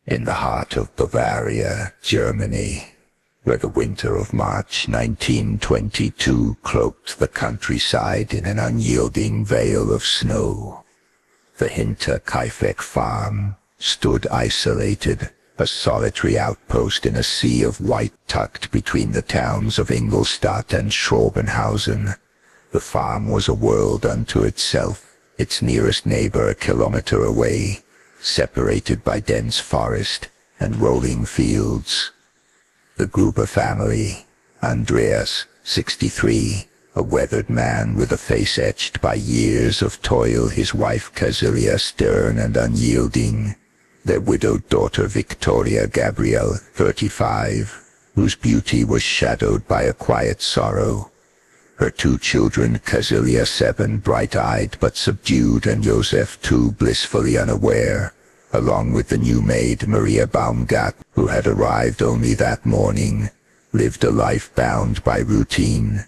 in the heart of Bavaria, Germany, where the winter of March 1922 cloaked the countryside in an unyielding veil of snow. The Hinterkaifeck farm stood isolated, a solitary outpost in a sea of white tucked between the towns of Ingolstadt and Schrobenhausen. The farm was a world unto itself, its nearest neighbor a kilometer away, separated by dense forest and rolling fields. The Gruber family, Andreas, 63, a weathered man with a face etched by years of toil, his wife Casilia stern and unyielding, their widowed daughter Victoria Gabrielle, 35, whose beauty was shadowed by a quiet sorrow, her two children Casilia 7, bright-eyed but subdued, and Joseph 2, blissfully unaware, along with the new maid Maria Baumgart, who had arrived only that morning, lived a life bound by routine.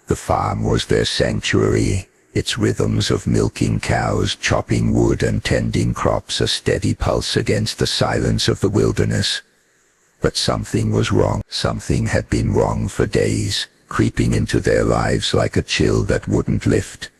The farm was their sanctuary, its rhythms of milking cows, chopping wood and tending crops a steady pulse against the silence of the wilderness. But something was wrong. Something had been wrong for days, creeping into their lives like a chill that wouldn't lift.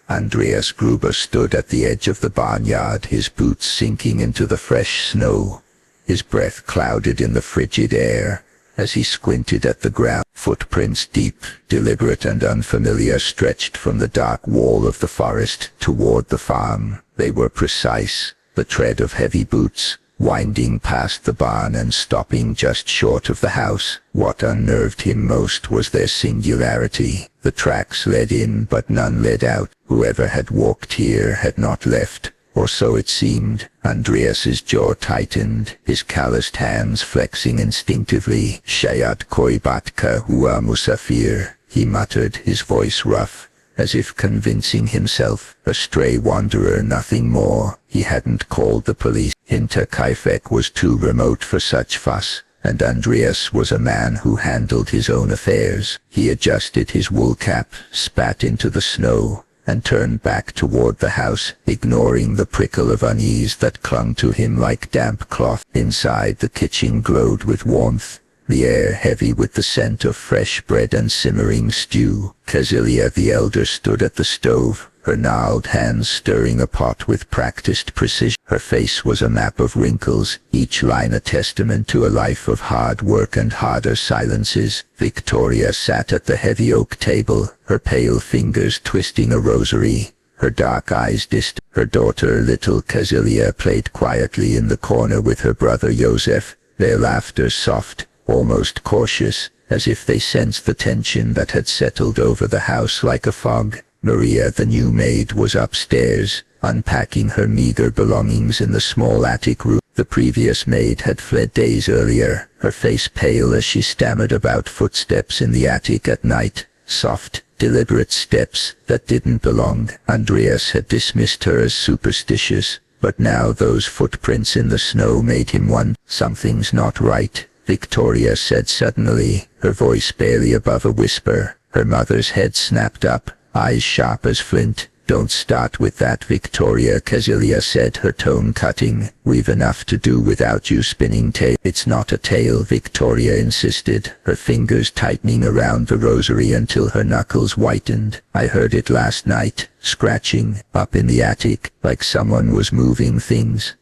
Andreas Gruber stood at the edge of the barnyard, his boots sinking into the fresh snow, his breath clouded in the frigid air. As he squinted at the ground, footprints deep, deliberate and unfamiliar stretched from the dark wall of the forest toward the farm. They were precise, the tread of heavy boots, winding past the barn and stopping just short of the house. What unnerved him most was their singularity. The tracks led in but none led out. Whoever had walked here had not left, or so it seemed. Andreas's jaw tightened, his calloused hands flexing instinctively. Shayat koibatka hua musafir, he muttered, his voice rough, as if convincing himself, a stray wanderer, nothing more. He hadn't called the police. Hinterkaifeck was too remote for such fuss, and Andreas was a man who handled his own affairs. He adjusted his wool cap, spat into the snow, and turned back toward the house, ignoring the prickle of unease that clung to him like damp cloth. Inside, the kitchen glowed with warmth, the air heavy with the scent of fresh bread and simmering stew. Casilia the elder stood at the stove, her gnarled hands stirring a pot with practiced precision. Her face was a map of wrinkles, each line a testament to a life of hard work and harder silences. Victoria sat at the heavy oak table, her pale fingers twisting a rosary, her dark eyes distant. Her daughter little Casilia played quietly in the corner with her brother Joseph, their laughter soft, almost cautious, as if they sensed the tension that had settled over the house like a fog. Maria the new maid was upstairs, unpacking her meager belongings in the small attic room. The previous maid had fled days earlier, her face pale as she stammered about footsteps in the attic at night, soft, deliberate steps that didn't belong. Andreas had dismissed her as superstitious, but now those footprints in the snow made him wonder. Something's not right, Victoria said suddenly, her voice barely above a whisper. Her mother's head snapped up, eyes sharp as flint. Don't start with that, Victoria, Casilia said, her tone cutting. We've enough to do without you spinning tale. It's not a tale, Victoria insisted, her fingers tightening around the rosary until her knuckles whitened. I heard it last night, scratching, up in the attic, like someone was moving things.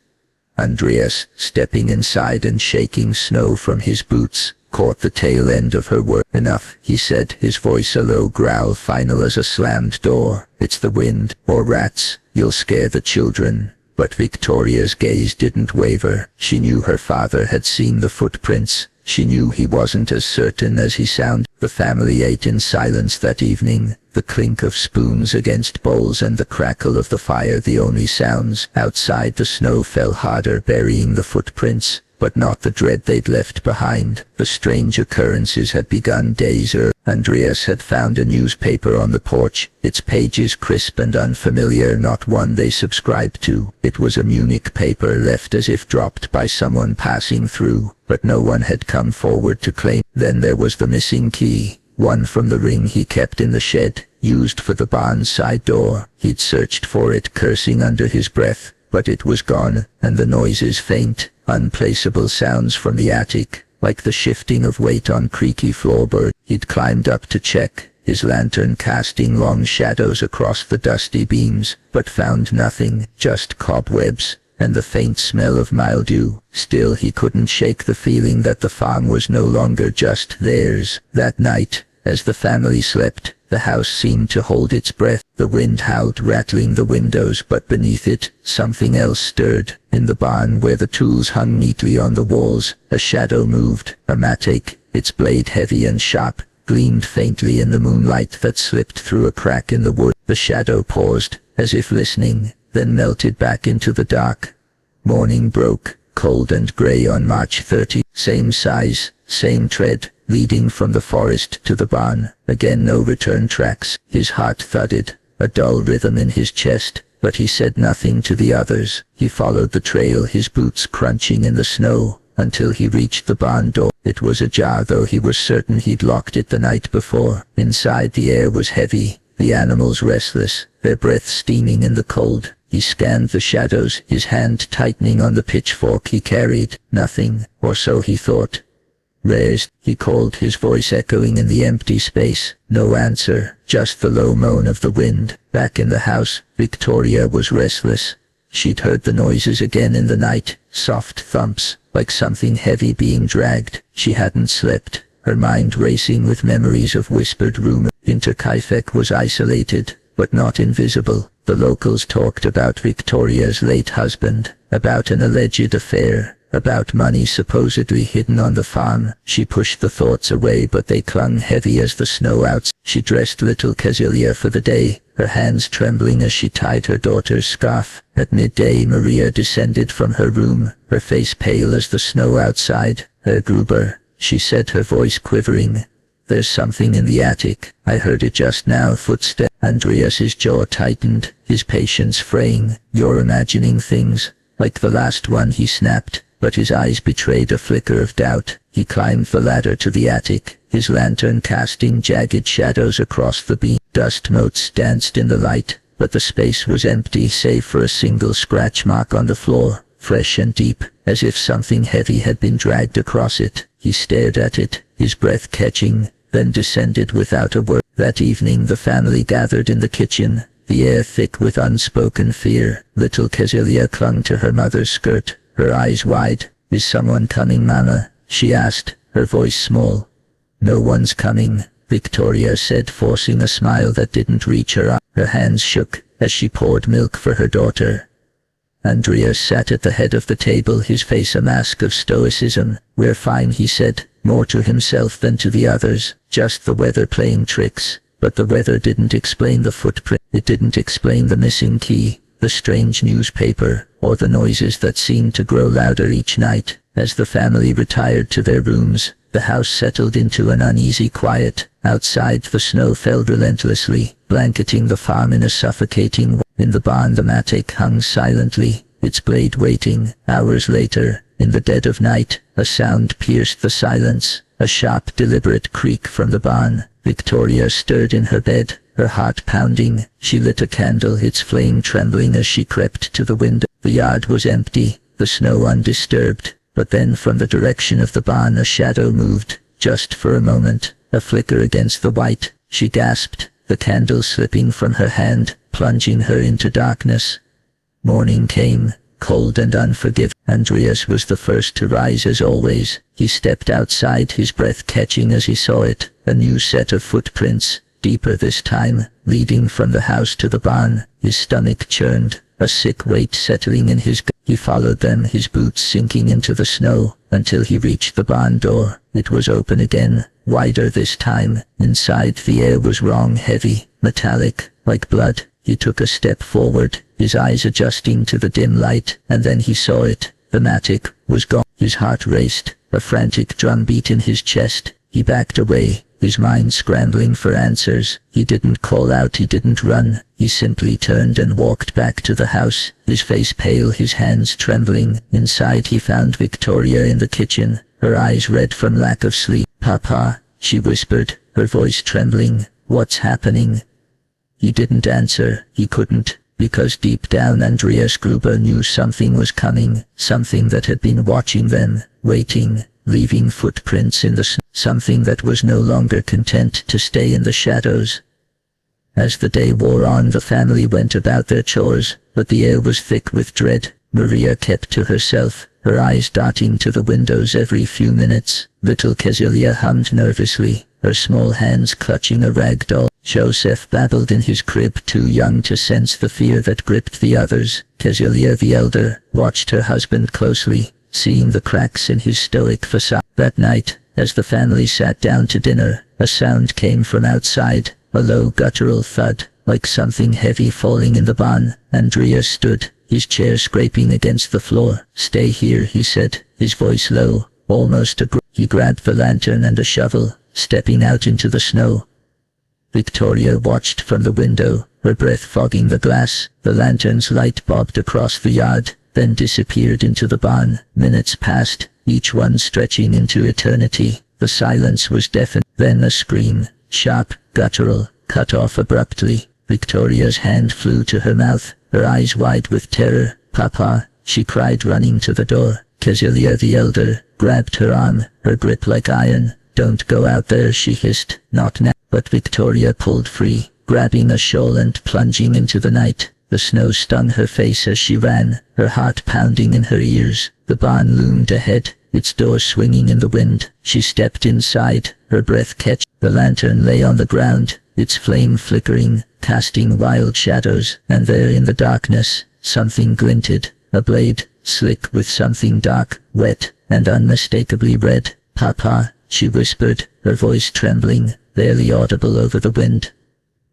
Andreas, stepping inside and shaking snow from his boots, caught the tail end of her word. Enough, he said, his voice a low growl final as a slammed door. It's the wind, or rats, you'll scare the children. But Victoria's gaze didn't waver. She knew her father had seen the footprints. She knew he wasn't as certain as he sounded. The family ate in silence that evening, the clink of spoons against bowls and the crackle of the fire the only sounds. Outside, the snow fell harder, burying the footprints, but not the dread they'd left behind. The strange occurrences had begun days earlier. Andreas had found a newspaper on the porch, its pages crisp and unfamiliar, not one they subscribed to. It was a Munich paper left as if dropped by someone passing through, but no one had come forward to claim. Then there was the missing key, one from the ring he kept in the shed, used for the barn's side door. He'd searched for it, cursing under his breath, but it was gone, and the noises faint, unplaceable sounds from the attic, like the shifting of weight on creaky floorboard. He'd climbed up to check, his lantern casting long shadows across the dusty beams, but found nothing, just cobwebs, and the faint smell of mildew. Still he couldn't shake the feeling that the farm was no longer just theirs. That night, as the family slept, the house seemed to hold its breath. The wind howled, rattling the windows, but beneath it, something else stirred. In the barn where the tools hung neatly on the walls, a shadow moved. A mattock, its blade heavy and sharp, gleamed faintly in the moonlight that slipped through a crack in the wood. The shadow paused, as if listening, then melted back into the dark. Morning broke, cold and grey on March 30. Same size, same tread, leading from the forest to the barn. Again no return tracks. His heart thudded, a dull rhythm in his chest, but he said nothing to the others. He followed the trail, his boots crunching in the snow, until he reached the barn door. It was ajar, though he was certain he'd locked it the night before. Inside the air was heavy, the animals restless, their breath steaming in the cold. He scanned the shadows, his hand tightening on the pitchfork he carried. Nothing, or so he thought. "Rares," he called, his voice echoing in the empty space. No answer, just the low moan of the wind. Back in the house, Victoria was restless. She'd heard the noises again in the night, soft thumps, like something heavy being dragged. She hadn't slept, her mind racing with memories of whispered rumors. Hinterkaifeck was isolated, but not invisible. The locals talked about Victoria's late husband, about an alleged affair, about money supposedly hidden on the farm. She pushed the thoughts away, but they clung heavy as the snow outside. She dressed little Cecilia for the day, her hands trembling as she tied her daughter's scarf. At midday Maria descended from her room, her face pale as the snow outside. "Herr Gruber," she said, her voice quivering. "There's something in the attic. I heard it just now." Footsteps. Andreas's jaw tightened, his patience fraying. "You're imagining things, like the last one," he snapped, but his eyes betrayed a flicker of doubt. He climbed the ladder to the attic, his lantern casting jagged shadows across the beam. Dust motes danced in the light, but the space was empty save for a single scratch mark on the floor, fresh and deep, as if something heavy had been dragged across it. He stared at it, his breath catching, then descended without a word. That evening the family gathered in the kitchen, the air thick with unspoken fear. Little Cecilia clung to her mother's skirt, her eyes wide. "Is someone coming, Mama?" she asked, her voice small. "No one's coming," Victoria said, forcing a smile that didn't reach her eyes. Her hands shook as she poured milk for her daughter. Andreas sat at the head of the table, his face a mask of stoicism. "We're fine," he said, more to himself than to the others. "Just the weather playing tricks." But the weather didn't explain the footprint. It didn't explain the missing key, the strange newspaper, or the noises that seemed to grow louder each night. As the family retired to their rooms, the house settled into an uneasy quiet. Outside the snow fell relentlessly, blanketing the farm in a suffocating. In the barn the mattock hung silently, its blade waiting. Hours later, in the dead of night, a sound pierced the silence, a sharp, deliberate creak from the barn. Victoria stirred in her bed, her heart pounding. She lit a candle, its flame trembling as she crept to the window. The yard was empty, the snow undisturbed, but then from the direction of the barn a shadow moved, just for a moment, a flicker against the white. She gasped, the candle slipping from her hand, plunging her into darkness. Morning came, cold and unforgiving. Andreas was the first to rise as always. He stepped outside, his breath catching as he saw it, a new set of footprints, deeper this time, leading from the house to the barn. His stomach churned, a sick weight settling in his gut. He followed them, his boots sinking into the snow, until he reached the barn door. It was open again, wider this time. Inside the air was wrong, heavy, metallic, like blood. He took a step forward, his eyes adjusting to the dim light, and then he saw it. The mattock was gone. His heart raced, a frantic drumbeat in his chest. He backed away, his mind scrambling for answers. He didn't call out, he didn't run. He simply turned and walked back to the house, his face pale, his hands trembling. Inside he found Victoria in the kitchen, her eyes red from lack of sleep. "Papa," she whispered, her voice trembling. "What's happening?" He didn't answer. He couldn't. because deep down Andreas Gruber knew something was coming, something that had been watching them, waiting, leaving footprints in the snow, something that was no longer content to stay in the shadows. As the day wore on, the family went about their chores, but the air was thick with dread. Maria kept to herself, her eyes darting to the windows every few minutes. Little Kezia hummed nervously, her small hands clutching a rag doll. Joseph babbled in his crib, too young to sense the fear that gripped the others. Kezia the elder watched her husband closely, seeing the cracks in his stoic facade. That night, as the family sat down to dinner, a sound came from outside, a low guttural thud, like something heavy falling in the barn. Andreas stood, his chair scraping against the floor. "Stay here," he said, his voice low, almost a grunt. He grabbed the lantern and a shovel, stepping out into the snow. Victoria watched from the window, her breath fogging the glass. The lantern's light bobbed across the yard, then disappeared into the barn. Minutes passed, each one stretching into eternity. The silence was deafening. Then a scream, sharp, guttural, cut off abruptly. Victoria's hand flew to her mouth, her eyes wide with terror. "Papa," she cried, running to the door. Kezia the elder grabbed her arm, her grip like iron. "Don't go out there," she hissed. "Not now." But Victoria pulled free, grabbing a shawl and plunging into the night. The snow stung her face as she ran, her heart pounding in her ears. The barn loomed ahead, its door swinging in the wind. She stepped inside, her breath catching. The lantern lay on the ground, its flame flickering, casting wild shadows. And there in the darkness, something glinted, a blade, slick with something dark, wet, and unmistakably red. "Papa," she whispered, her voice trembling, barely audible over the wind.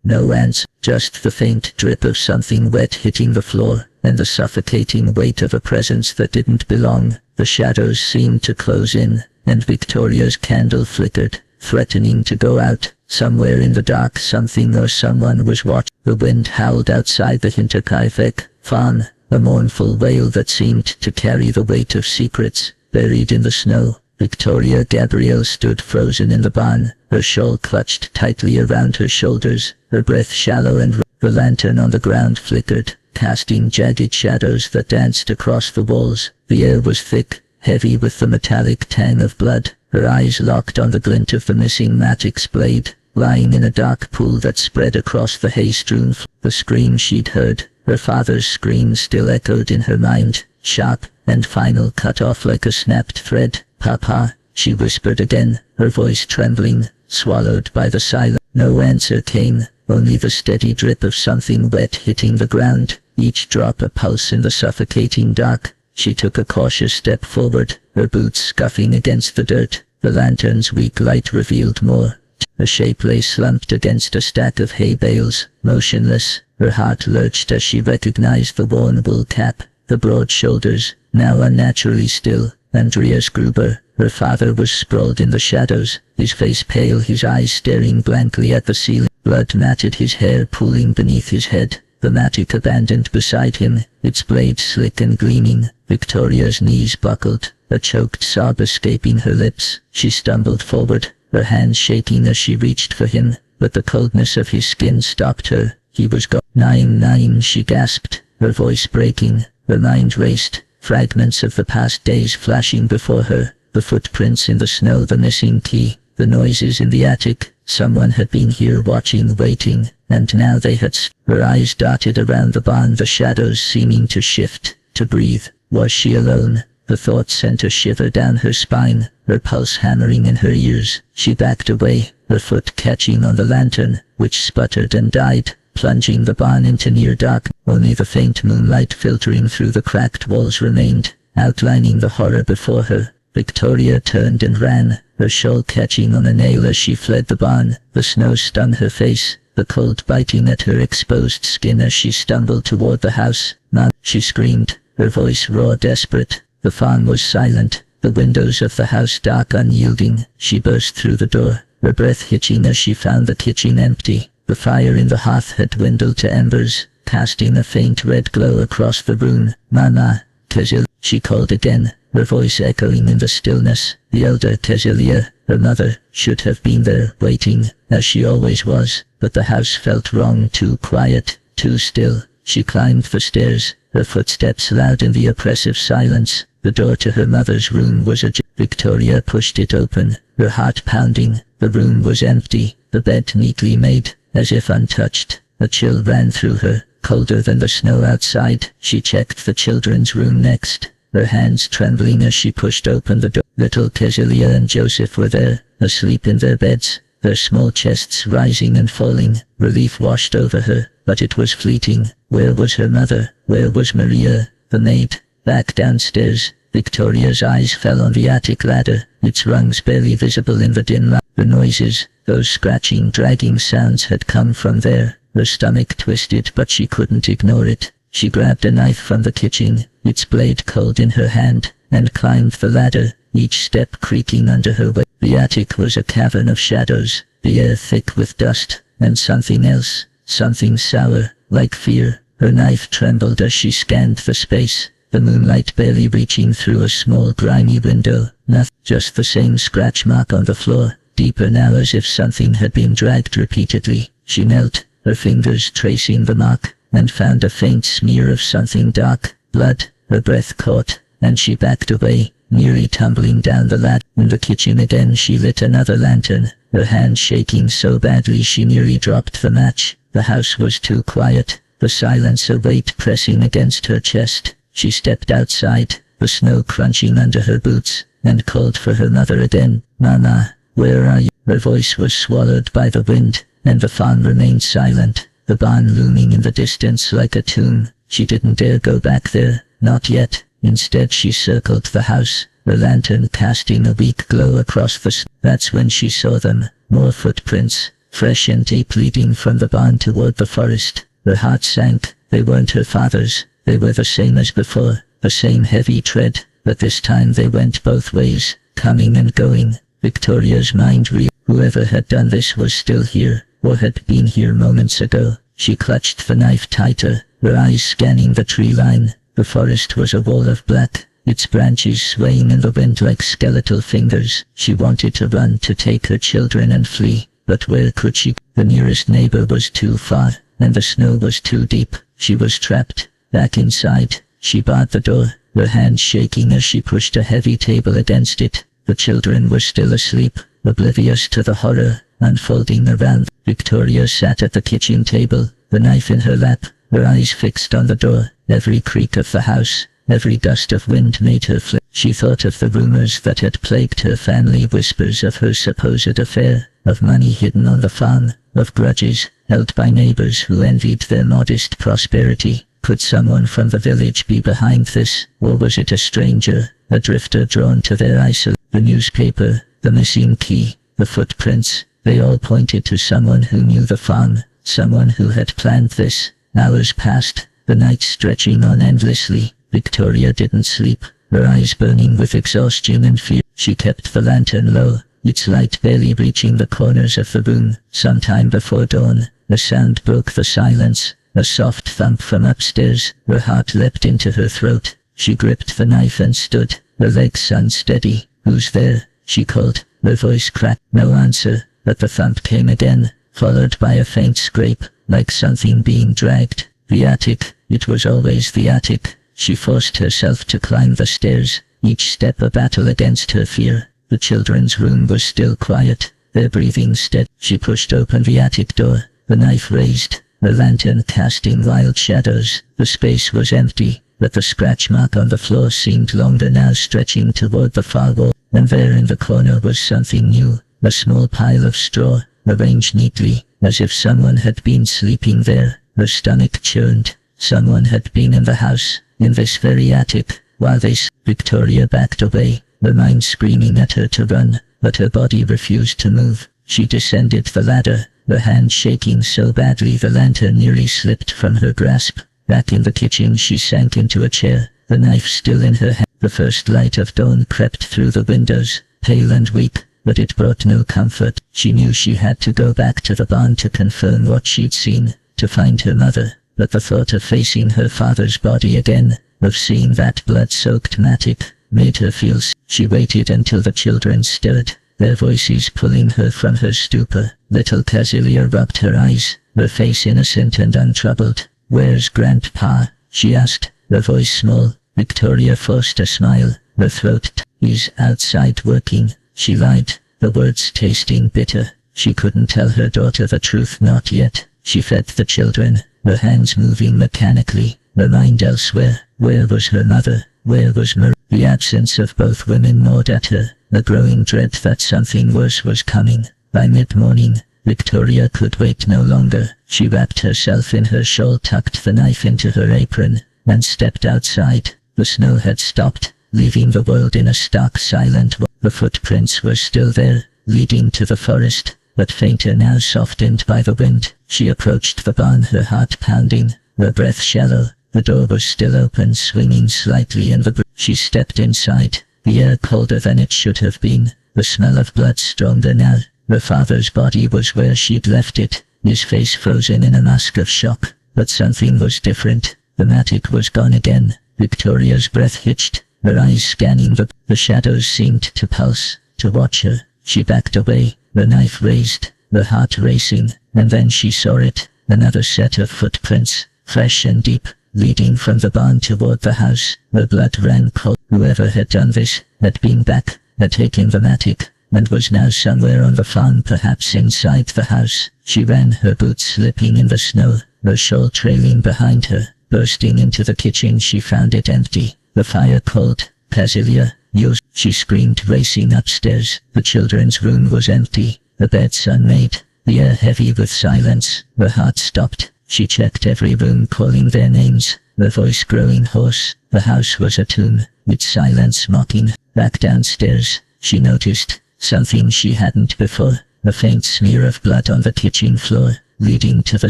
No answer, just the faint drip of something wet hitting the floor, and the suffocating weight of a presence that didn't belong. The shadows seemed to close in, and Victoria's candle flickered, threatening to go out. Somewhere in the dark something or someone was watching. The wind howled outside the Hinterkaifeck farm, a mournful wail that seemed to carry the weight of secrets buried in the snow. Victoria Gabrielle stood frozen in the barn, her shawl clutched tightly around her shoulders, her breath shallow and the lantern on the ground flickered, casting jagged shadows that danced across the walls. The air was thick, heavy with the metallic tang of blood. Her eyes locked on the glint of the missing Matic's blade, lying in a dark pool that spread across the hay-strewn floor. The scream she'd heard, her father's scream, still echoed in her mind, sharp and final, cut off like a snapped thread. "Papa," she whispered again, her voice trembling, swallowed by the silence. No answer came, only the steady drip of something wet hitting the ground, each drop a pulse in the suffocating dark. She took a cautious step forward, her boots scuffing against the dirt. The lantern's weak light revealed more. A shape lay slumped against a stack of hay bales, motionless. Her heart lurched as she recognized the worn wool cap, the broad shoulders, now unnaturally still. Andreas Gruber, her father, was sprawled in the shadows, his face pale, his eyes staring blankly at the ceiling. Blood matted his hair, pooling beneath his head. The Matic abandoned beside him, its blade slick and gleaming. Victoria's knees buckled, a choked sob escaping her lips. She stumbled forward, her hands shaking as she reached for him, but the coldness of his skin stopped her. He was gone. "Nine," she gasped, her voice breaking. Her mind raced, fragments of the past days flashing before her, the footprints in the snow, the missing key, the noises in the attic. Someone had been here watching, waiting, and now they had Her eyes darted around the barn, the shadows seeming to shift, to breathe. Was she alone? The thought sent a shiver down her spine, her pulse hammering in her ears. She backed away, her foot catching on the lantern, which sputtered and died, plunging the barn into near dark. Only the faint moonlight filtering through the cracked walls remained, outlining the horror before her. Victoria turned and ran, her shawl catching on a nail as she fled the barn. The snow stung her face, the cold biting at her exposed skin as she stumbled toward the house. "Mom," she screamed, her voice raw, desperate. The farm was silent, the windows of the house dark, unyielding. She burst through the door, her breath hitching as she found the kitchen empty. The fire in the hearth had dwindled to embers, casting a faint red glow across the room. "Mama, Kezia," she called again, her voice echoing in the stillness. The elder Kezia, her mother, should have been there, waiting, as she always was, but the house felt wrong, too quiet, too still. She climbed the stairs, her footsteps loud in the oppressive silence. The door to her mother's room was ajar. Victoria pushed it open, her heart pounding. The room was empty, the bed neatly made, as if untouched. A chill ran through her, colder than the snow outside. She checked the children's room next, her hands trembling as she pushed open the door. Little Kezilia and Joseph were there, asleep in their beds, their small chests rising and falling. Relief washed over her, but it was fleeting. Where was her mother? Where was Maria, the maid? Back downstairs, Victoria's eyes fell on the attic ladder, its rungs barely visible in the dim light. The noises, those scratching, dragging sounds had come from there. Her stomach twisted, but she couldn't ignore it. She grabbed a knife from the kitchen, its blade cold in her hand, and climbed the ladder, each step creaking under her weight. The attic was a cavern of shadows, the air thick with dust, and something else, something sour, like fear. Her knife trembled as she scanned the space, the moonlight barely reaching through a small grimy window. Nothing, just the same scratch mark on the floor, deeper now as if something had been dragged repeatedly. She knelt, her fingers tracing the mark, and found a faint smear of something dark, blood. Her breath caught, and she backed away, nearly tumbling down the ladder. In the kitchen again she lit another lantern, her hand shaking so badly she nearly dropped the match. The house was too quiet, the silence a weight pressing against her chest. She stepped outside, the snow crunching under her boots, and called for her mother again. "Mama, where are you?" Her voice was swallowed by the wind, and the farm remained silent, the barn looming in the distance like a tomb. She didn't dare go back there, not yet. Instead she circled the house, the lantern casting a weak glow across the snow. That's when she saw them, more footprints, fresh and deep leading from the barn toward the forest. Her heart sank. They weren't her father's, they were the same as before, the same heavy tread, but this time they went both ways, coming and going. Victoria's mind reeled. Whoever had done this was still here, or had been here moments ago. She clutched the knife tighter, her eyes scanning the tree line. The forest was a wall of black, its branches swaying in the wind like skeletal fingers. She wanted to run, to take her children and flee, but where could she? The nearest neighbor was too far, and the snow was too deep. She was trapped. Back inside, she barred the door, her hands shaking as she pushed a heavy table against it. The children were still asleep, oblivious to the horror unfolding around. Victoria sat at the kitchen table, the knife in her lap, her eyes fixed on the door. Every creak of the house, every gust of wind made her flinch. She thought of the rumors that had plagued her family, whispers of her supposed affair, of money hidden on the farm, of grudges held by neighbors who envied their modest prosperity. Could someone from the village be behind this, or was it a stranger, a drifter drawn to their isolation? The newspaper, the missing key, the footprints, they all pointed to someone who knew the farm, someone who had planned this. Hours passed, the nights stretching on endlessly. Victoria didn't sleep, her eyes burning with exhaustion and fear. She kept the lantern low, its light barely reaching the corners of the room. Sometime before dawn, a sound broke the silence, a soft thump from upstairs. Her heart leapt into her throat. She gripped the knife and stood, her legs unsteady. "Who's there?" she called. Her voice cracked. No answer, but the thump came again, followed by a faint scrape, like something being dragged. The attic, it was always the attic. She forced herself to climb the stairs, each step a battle against her fear. The children's room was still quiet, their breathing steady. She pushed open the attic door, the knife raised, the lantern casting wild shadows. The space was empty, but the scratch mark on the floor seemed longer now, stretching toward the far wall. And there in the corner was something new, a small pile of straw, arranged neatly, as if someone had been sleeping there. Her stomach churned. Someone had been in the house, in this very attic, while Victoria backed away, her mind screaming at her to run, but her body refused to move. She descended the ladder, her hand shaking so badly the lantern nearly slipped from her grasp. Back in the kitchen she sank into a chair, the knife still in her hand. The first light of dawn crept through the windows, pale and weak, but it brought no comfort. She knew she had to go back to the barn to confirm what she'd seen, to find her mother, but the thought of facing her father's body again, of seeing that blood-soaked mattock, made her feel sick. She waited until the children stirred, their voices pulling her from her stupor. Little Casilia rubbed her eyes, her face innocent and untroubled. "Where's Grandpa?" she asked, her voice small. Victoria forced a smile, her throat. "He's outside working," she lied, the words tasting bitter. She couldn't tell her daughter the truth, not yet. She fed the children, her hands moving mechanically, her mind elsewhere. Where was her mother? Where was Marie? The absence of both women gnawed at her, a growing dread that something worse was coming. By mid-morning, Victoria could wait no longer. She wrapped herself in her shawl, tucked the knife into her apron, and stepped outside. The snow had stopped, leaving the world in a stark silent wall. The footprints were still there, leading to the forest, but fainter now, softened by the wind. She approached the barn, her heart pounding, her breath shallow. The door was still open, swinging slightly in the breeze. She stepped inside, the air colder than it should have been, the smell of blood stronger now. Her father's body was where she'd left it, his face frozen in a mask of shock. But something was different. The matic was gone again. Victoria's breath hitched, her eyes scanning the shadows seemed to pulse, to watch her. She backed away, the knife raised, her heart racing, and then she saw it, another set of footprints, fresh and deep, leading from the barn toward the house. Her blood ran cold. Whoever had done this, had been back, had taken the matic, and was now somewhere on the farm, perhaps inside the house. She ran, her boots slipping in the snow, her shawl trailing behind her. Bursting into the kitchen, she found it empty, the fire cold. "Casilia, you!" she screamed, racing upstairs. The children's room was empty, the beds unmade, the air heavy with silence. Her heart stopped. She checked every room, calling their names, her voice growing hoarse. The house was a tomb, its silence mocking. Back downstairs, she noticed something she hadn't before, a faint smear of blood on the kitchen floor, leading to the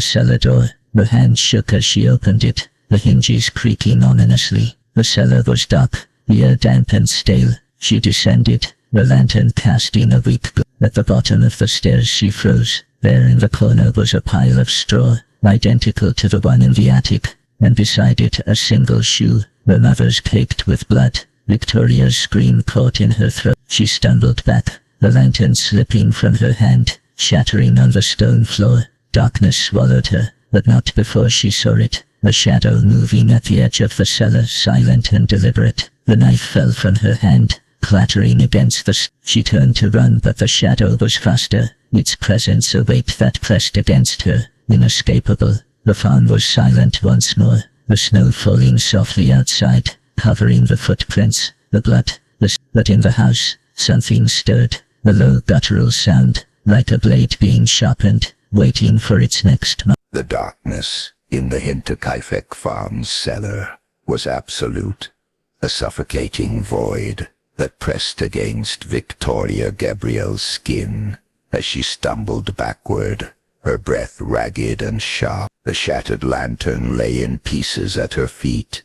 cellar door. Her hand shook as she opened it, the hinges creaking ominously. The cellar was dark, the air damp and stale. She descended, the lantern casting a weak glow. At the bottom of the stairs she froze. There in the corner was a pile of straw, identical to the one in the attic, and beside it a single shoe, her mother's, caked with blood. Victoria's scream caught in her throat. She stumbled back, the lantern slipping from her hand, shattering on the stone floor. Darkness swallowed her, but not before she saw it, a shadow moving at the edge of the cellar, silent and deliberate. The knife fell from her hand, clattering against the She turned to run, but the shadow was faster, its presence a weight that pressed against her, inescapable. The farm was silent once more, the snow falling softly outside, covering the footprints, the blood, but in the house, something stirred, a low guttural sound, like a blade being sharpened, waiting for its next mark. The darkness in the Hinterkaifeck farm's cellar was absolute, a suffocating void that pressed against Victoria Gabriel's skin as she stumbled backward, her breath ragged and sharp. The shattered lantern lay in pieces at her feet,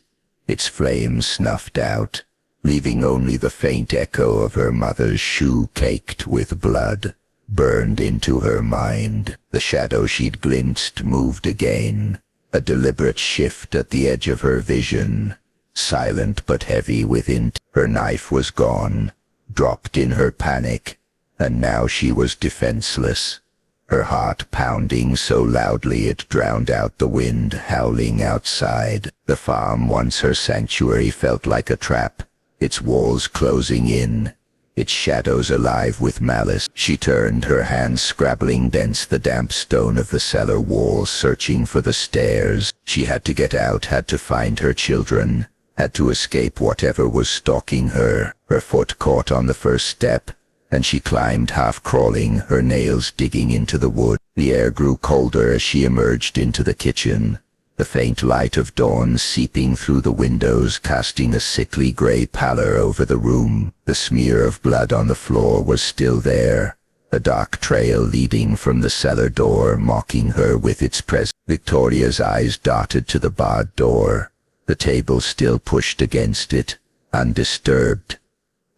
its flame snuffed out, leaving only the faint echo of her mother's shoe caked with blood, burned into her mind. The shadow she'd glimpsed moved again, a deliberate shift at the edge of her vision, silent but heavy within. Her knife was gone, dropped in her panic, and now she was defenseless, her heart pounding so loudly it drowned out the wind howling outside. The farm, once her sanctuary, felt like a trap, its walls closing in, its shadows alive with malice. She turned, her hands scrabbling against the damp stone of the cellar wall, searching for the stairs. She had to get out, had to find her children, had to escape whatever was stalking her. Her foot caught on the first step, and she climbed, half crawling, her nails digging into the wood. The air grew colder as she emerged into the kitchen, the faint light of dawn seeping through the windows, casting a sickly grey pallor over the room. The smear of blood on the floor was still there, a dark trail leading from the cellar door, mocking her with its presence. Victoria's eyes darted to the barred door, the table still pushed against it, undisturbed.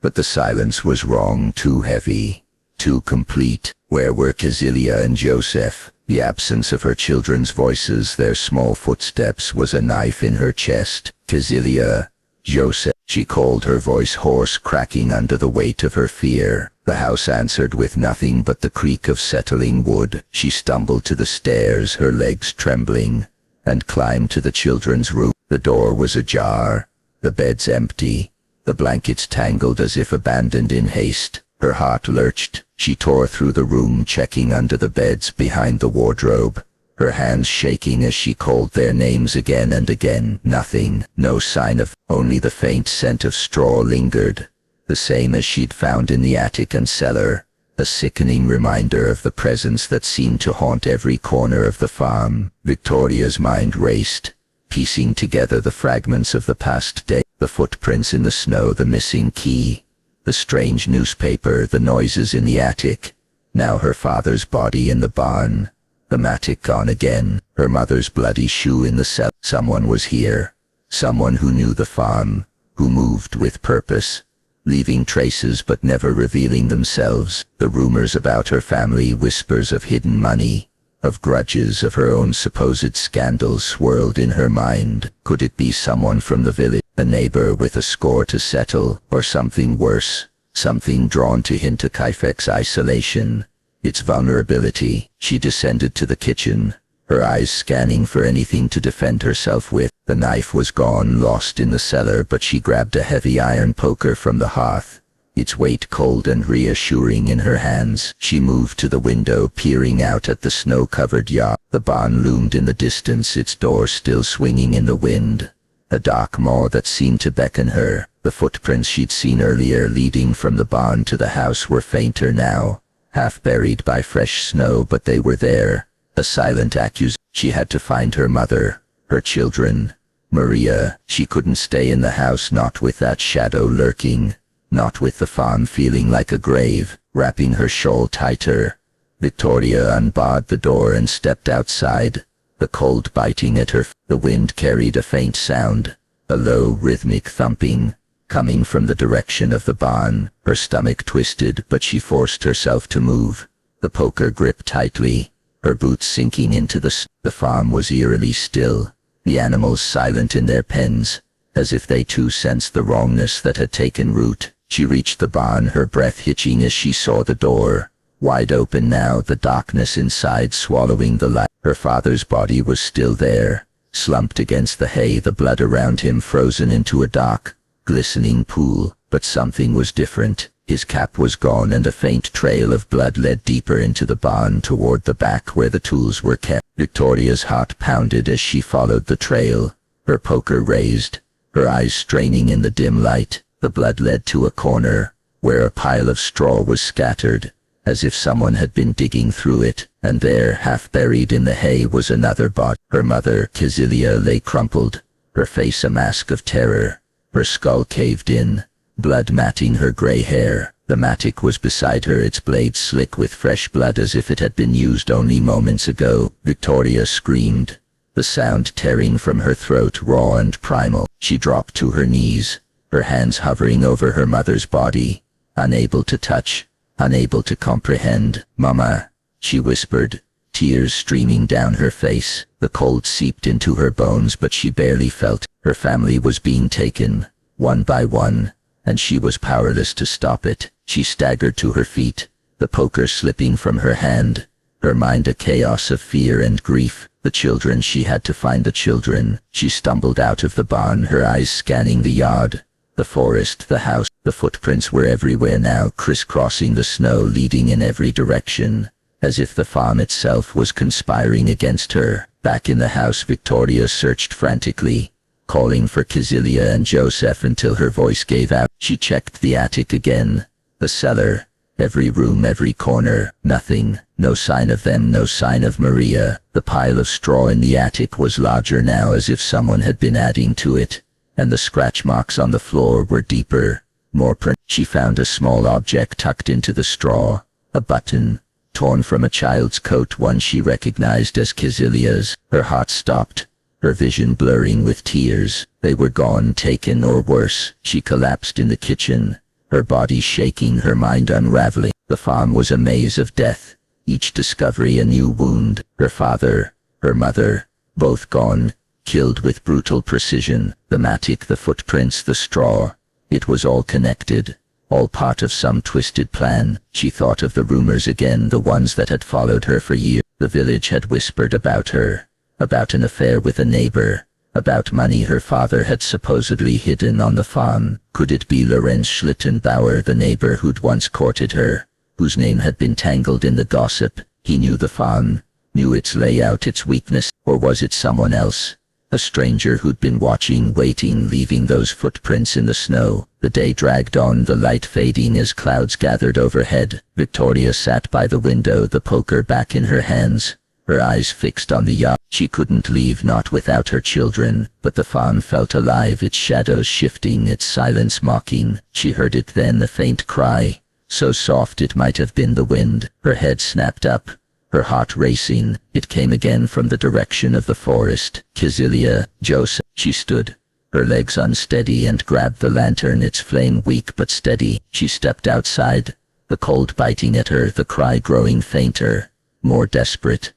But the silence was wrong, too heavy, too complete. Where were Casilia and Joseph? The absence of her children's voices, their small footsteps, was a knife in her chest. Casilia, Joseph, she called, her voice hoarse, cracking under the weight of her fear. The house answered with nothing but the creak of settling wood. She stumbled to the stairs, her legs trembling, and climbed to the children's room. The door was ajar, the beds empty, the blankets tangled as if abandoned in haste. Her heart lurched. She tore through the room, checking under the beds, behind the wardrobe, her hands shaking as she called their names again and again. Nothing, no sign of, only the faint scent of straw lingered, the same as she'd found in the attic and cellar, a sickening reminder of the presence that seemed to haunt every corner of the farm. Victoria's mind raced, piecing together the fragments of the past day, the footprints in the snow, the missing key, the strange newspaper, the noises in the attic. Now her father's body in the barn, the mattock gone again, her mother's bloody shoe in the cellar. Someone was here, someone who knew the farm, who moved with purpose, leaving traces but never revealing themselves. The rumors about her family, whispers of hidden money, of grudges, of her own supposed scandals swirled in her mind. Could it be someone from the village, a neighbor with a score to settle, or something worse, something drawn to Hinterkaifeck's isolation, its vulnerability? She descended to the kitchen, her eyes scanning for anything to defend herself with. The knife was gone, lost in the cellar, but she grabbed a heavy iron poker from the hearth, its weight cold and reassuring in her hands. She moved to the window, peering out at the snow-covered yard. The barn loomed in the distance, its door still swinging in the wind, a dark maw that seemed to beckon her. The footprints she'd seen earlier leading from the barn to the house were fainter now, half buried by fresh snow, but they were there, a silent accusation. She had to find her mother, her children, Maria. She couldn't stay in the house, not with that shadow lurking, not with the farm feeling like a grave. Wrapping her shawl tighter, Victoria unbarred the door and stepped outside, the cold biting at her. The wind carried a faint sound, a low rhythmic thumping, coming from the direction of the barn. Her stomach twisted, but she forced herself to move, the poker gripped tightly, her boots sinking into the snow. The farm was eerily still, the animals silent in their pens, as if they too sensed the wrongness that had taken root. She reached the barn, her breath hitching as she saw the door, wide open now, the darkness inside swallowing the light. Her father's body was still there, slumped against the hay, the blood around him frozen into a dark, glistening pool. But something was different. His cap was gone, and a faint trail of blood led deeper into the barn toward the back where the tools were kept. Victoria's heart pounded as she followed the trail, her poker raised, her eyes straining in the dim light. The blood led to a corner, where a pile of straw was scattered, as if someone had been digging through it, and there, half buried in the hay, was another body. Her mother, Cecilia, lay crumpled, her face a mask of terror, her skull caved in, blood matting her gray hair. The mattock was beside her, its blade slick with fresh blood as if it had been used only moments ago. Victoria screamed, the sound tearing from her throat, raw and primal. She dropped to her knees, her hands hovering over her mother's body, unable to touch, unable to comprehend. "Mama," she whispered, tears streaming down her face. The cold seeped into her bones, but she barely felt. Her family was being taken, one by one, and she was powerless to stop it. She staggered to her feet, the poker slipping from her hand, her mind a chaos of fear and grief. The children, she had to find the children. She stumbled out of the barn, her eyes scanning the yard, the forest, the house. The footprints were everywhere now, crisscrossing the snow, leading in every direction, as if the farm itself was conspiring against her. Back in the house, Victoria searched frantically, calling for Cecilia and Joseph until her voice gave out. She checked the attic again, the cellar, every room, every corner. Nothing, no sign of them, no sign of Maria. The pile of straw in the attic was larger now, as if someone had been adding to it, and the scratch marks on the floor were deeper, more print. She found a small object tucked into the straw, a button, torn from a child's coat, one she recognized as Cecilia's. Her heart stopped, her vision blurring with tears. They were gone, taken, or worse. She collapsed in the kitchen, her body shaking, her mind unraveling. The farm was a maze of death, each discovery a new wound. Her father, her mother, both gone, killed with brutal precision. The mattock, the footprints, the straw. It was all connected, all part of some twisted plan. She thought of the rumors again, the ones that had followed her for years. The village had whispered about her, about an affair with a neighbor, about money her father had supposedly hidden on the farm. Could it be Lorenz Schlittenbauer, the neighbor who'd once courted her, whose name had been tangled in the gossip? He knew the farm, knew its layout, its weakness, or was it someone else? A stranger who'd been watching, waiting, leaving those footprints in the snow. The day dragged on, the light fading as clouds gathered overhead. Victoria sat by the window, the poker back in her hands, her eyes fixed on the yard. She couldn't leave, not without her children, but the farm felt alive, its shadows shifting, its silence mocking. She heard it then, a faint cry, so soft it might have been the wind. Her head snapped up, her heart racing. It came again from the direction of the forest. Cecilia, Joseph. She stood, her legs unsteady, and grabbed the lantern, its flame weak but steady. She stepped outside, the cold biting at her, the cry growing fainter, more desperate.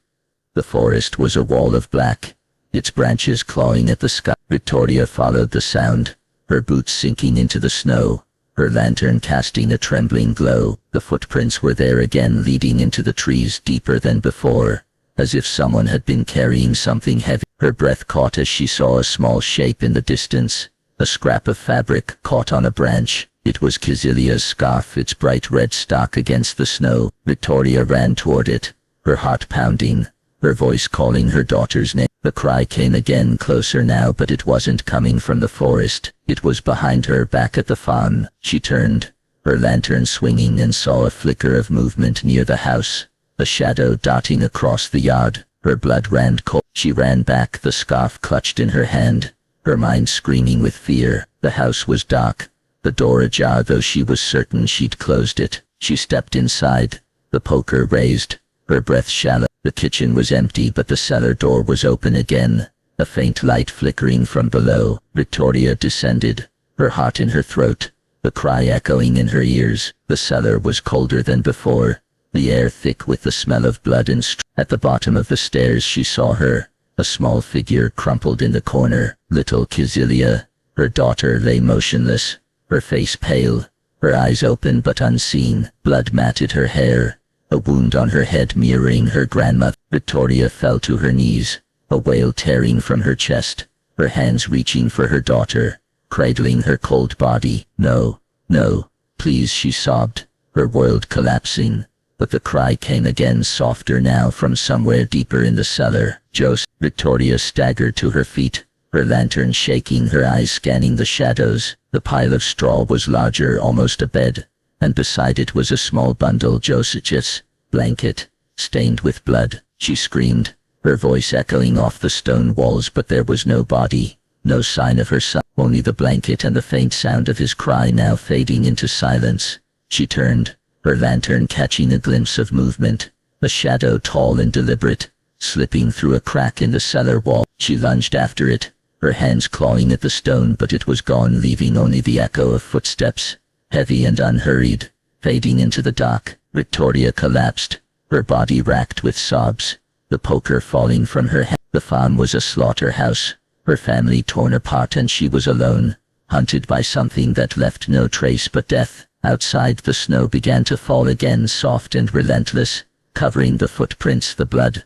The forest was a wall of black, its branches clawing at the sky. Victoria followed the sound, her boots sinking into the snow, her lantern casting a trembling glow. The footprints were there again, leading into the trees deeper than before, as if someone had been carrying something heavy. Her breath caught as she saw a small shape in the distance, a scrap of fabric caught on a branch. It was Cecilia's scarf, its bright red stock against the snow. Victoria ran toward it, her heart pounding, her voice calling her daughter's name. The cry came again, closer now, but it wasn't coming from the forest. It was behind her, back at the farm. She turned, her lantern swinging, and saw a flicker of movement near the house, a shadow darting across the yard. Her blood ran cold. She ran back, the scarf clutched in her hand, her mind screaming with fear. The house was dark, the door ajar, though she was certain she'd closed it. She stepped inside, the poker raised, her breath shallow. The kitchen was empty, but the cellar door was open again, a faint light flickering from below. Victoria descended, her heart in her throat, the cry echoing in her ears. The cellar was colder than before, the air thick with the smell of blood and At the bottom of the stairs she saw her, a small figure crumpled in the corner. Little Cecilia, her daughter, lay motionless, her face pale, her eyes open but unseen. Blood matted her hair, a wound on her head mirroring her grandmother. Victoria fell to her knees, a wail tearing from her chest, her hands reaching for her daughter, cradling her cold body. No, no, please, she sobbed, her world collapsing. But the cry came again, softer now, from somewhere deeper in the cellar. Joseph. Victoria staggered to her feet, her lantern shaking, her eyes scanning the shadows. The pile of straw was larger, almost a bed, and beside it was a small bundle, Joseph's blanket, stained with blood. She screamed, her voice echoing off the stone walls, but there was no body, no sign of her son, only the blanket and the faint sound of his cry, now fading into silence. She turned, her lantern catching a glimpse of movement, a shadow tall and deliberate, slipping through a crack in the cellar wall. She lunged after it, her hands clawing at the stone, but it was gone, leaving only the echo of footsteps, heavy and unhurried, fading into the dark. Victoria collapsed, her body racked with sobs, the poker falling from her head. The farm was a slaughterhouse, her family torn apart, and she was alone, hunted by something that left no trace but death. Outside, the snow began to fall again, soft and relentless, covering the footprints, the blood.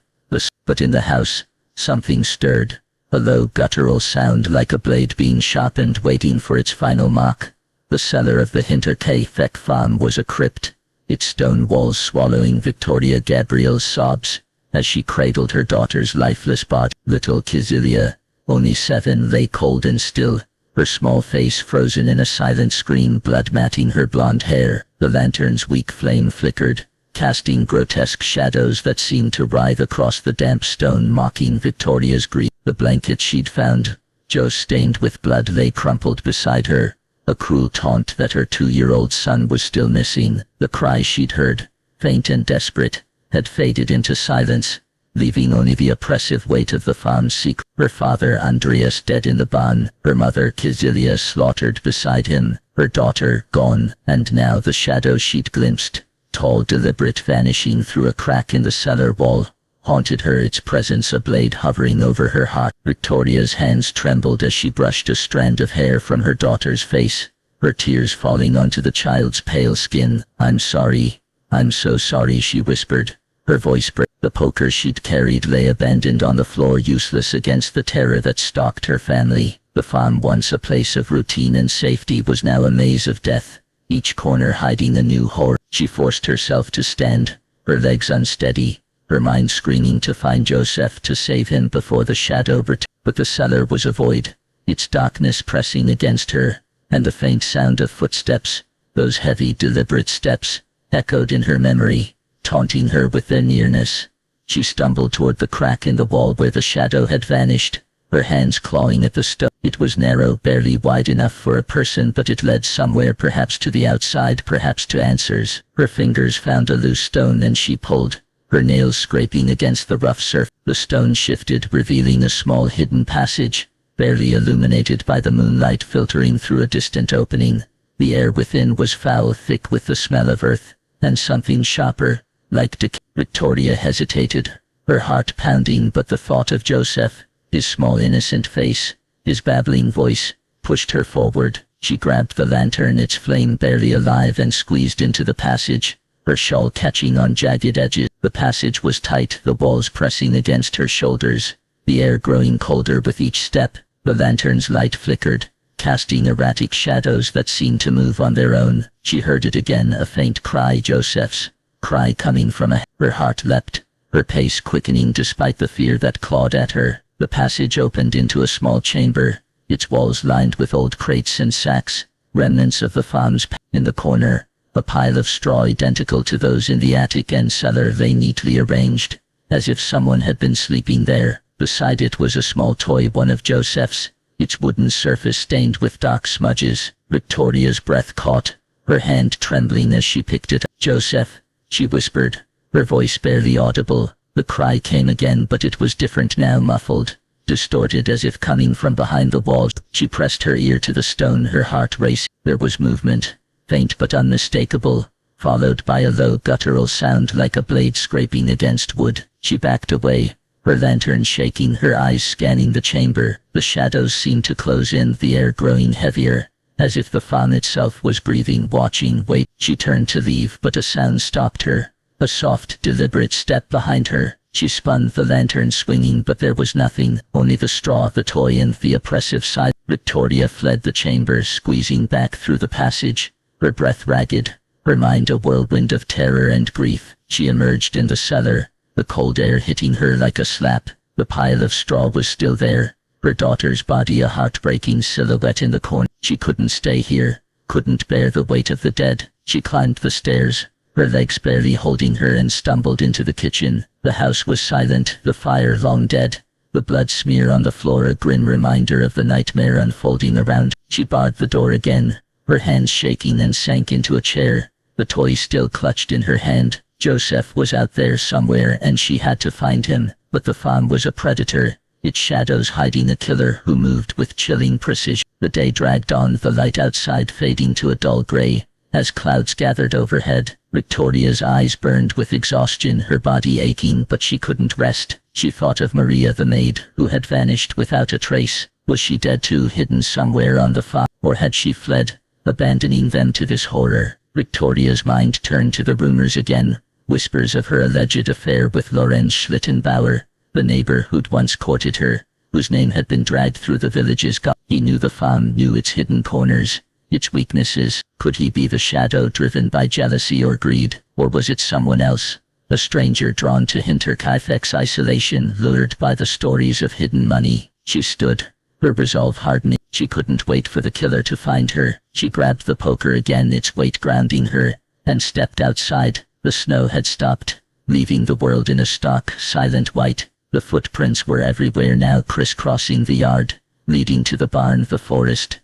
But in the house, something stirred, a low guttural sound like a blade being sharpened, waiting for its final mark. The cellar of the Hinterkaifeck farm was a crypt, its stone walls swallowing Victoria Gabriel's sobs, as she cradled her daughter's lifeless body. Little Cecilia, only 7, lay cold and still, her small face frozen in a silent scream, blood matting her blonde hair. The lantern's weak flame flickered, casting grotesque shadows that seemed to writhe across the damp stone, mocking Victoria's grief. The blanket she'd found, Joe stained with blood, lay crumpled beside her, a cruel taunt that her 2-year-old son was still missing. The cry she'd heard, faint and desperate, had faded into silence, leaving only the oppressive weight of the farm's secret. Her father Andreas dead in the barn, her mother Cecilia slaughtered beside him, her daughter gone, and now the shadow she'd glimpsed, tall, deliberate, vanishing through a crack in the cellar wall, haunted her, its presence a blade hovering over her heart. Victoria's hands trembled as she brushed a strand of hair from her daughter's face, her tears falling onto the child's pale skin. "I'm sorry. I'm so sorry," she whispered, her voice breaking. The poker she'd carried lay abandoned on the floor, useless against the terror that stalked her family. The farm, once a place of routine and safety, was now a maze of death, each corner hiding a new horror. She forced herself to stand, her legs unsteady, her mind screaming to find Joseph, to save him before the shadow returned. But the cellar was a void, its darkness pressing against her, and the faint sound of footsteps, those heavy, deliberate steps, echoed in her memory, taunting her with their nearness. She stumbled toward the crack in the wall where the shadow had vanished, her hands clawing at the stone. It was narrow, barely wide enough for a person, but it led somewhere, perhaps to the outside, perhaps to answers. Her fingers found a loose stone and she pulled, her nails scraping against the rough surface. The stone shifted, revealing a small hidden passage, barely illuminated by the moonlight filtering through a distant opening. The air within was foul, thick with the smell of earth, and something sharper, like decay. Victoria hesitated, her heart pounding, but the thought of Joseph, his small innocent face, his babbling voice, pushed her forward. She grabbed the lantern, its flame barely alive, and squeezed into the passage, her shawl catching on jagged edges. The passage was tight, the walls pressing against her shoulders, the air growing colder with each step. The lantern's light flickered, casting erratic shadows that seemed to move on their own. She heard it again, a faint cry, Joseph's cry coming from her heart leapt, her pace quickening despite the fear that clawed at her. The passage opened into a small chamber, its walls lined with old crates and sacks, remnants of the farm's. In the corner, a pile of straw identical to those in the attic and cellar lay neatly arranged, as if someone had been sleeping there. Beside it was a small toy, one of Joseph's, its wooden surface stained with dark smudges. Victoria's breath caught, her hand trembling as she picked it up. "Joseph," she whispered, her voice barely audible. The cry came again, but it was different now, muffled, distorted, as if coming from behind the wall. She pressed her ear to the stone, her heart racing. There was movement, faint but unmistakable, followed by a low guttural sound like a blade scraping against wood. She backed away, her lantern shaking, her eyes scanning the chamber. The shadows seemed to close in, the air growing heavier, as if the farm itself was breathing, watching. Wait. She turned to leave, but a sound stopped her, a soft, deliberate step behind her. She spun, the lantern swinging, but there was nothing, only the straw, the toy, and the oppressive side. Victoria fled the chamber, squeezing back through the passage, her breath ragged, her mind a whirlwind of terror and grief. She emerged in the cellar, the cold air hitting her like a slap. The pile of straw was still there, her daughter's body a heartbreaking silhouette in the corner. She couldn't stay here, couldn't bear the weight of the dead. She climbed the stairs, her legs barely holding her, and stumbled into the kitchen. The house was silent, the fire long dead, the blood smear on the floor a grim reminder of the nightmare unfolding around. She barred the door again, her hands shaking, and sank into a chair, the toy still clutched in her hand. Joseph was out there somewhere, and she had to find him. But the farm was a predator, its shadows hiding a killer who moved with chilling precision. The day dragged on, the light outside fading to a dull gray, as clouds gathered overhead. Victoria's eyes burned with exhaustion, her body aching, but she couldn't rest. She thought of Maria, the maid, who had vanished without a trace. Was she dead too, hidden somewhere on the farm, or had she fled, abandoning them to this horror? Victoria's mind turned to the rumors again, whispers of her alleged affair with Lorenz Schlittenbauer, the neighbor who'd once courted her, whose name had been dragged through the village's gossip. He knew the farm, knew its hidden corners, its weaknesses. Could he be the shadow driven by jealousy or greed, or was it someone else? A stranger drawn to Hinterkaifeck's isolation, lured by the stories of hidden money. She stood, her resolve hardening. She couldn't wait for the killer to find her. She grabbed the poker again, its weight grounding her, and stepped outside. The snow had stopped, leaving the world in a stark, silent white. The footprints were everywhere now, crisscrossing the yard, leading to the barn, the forest.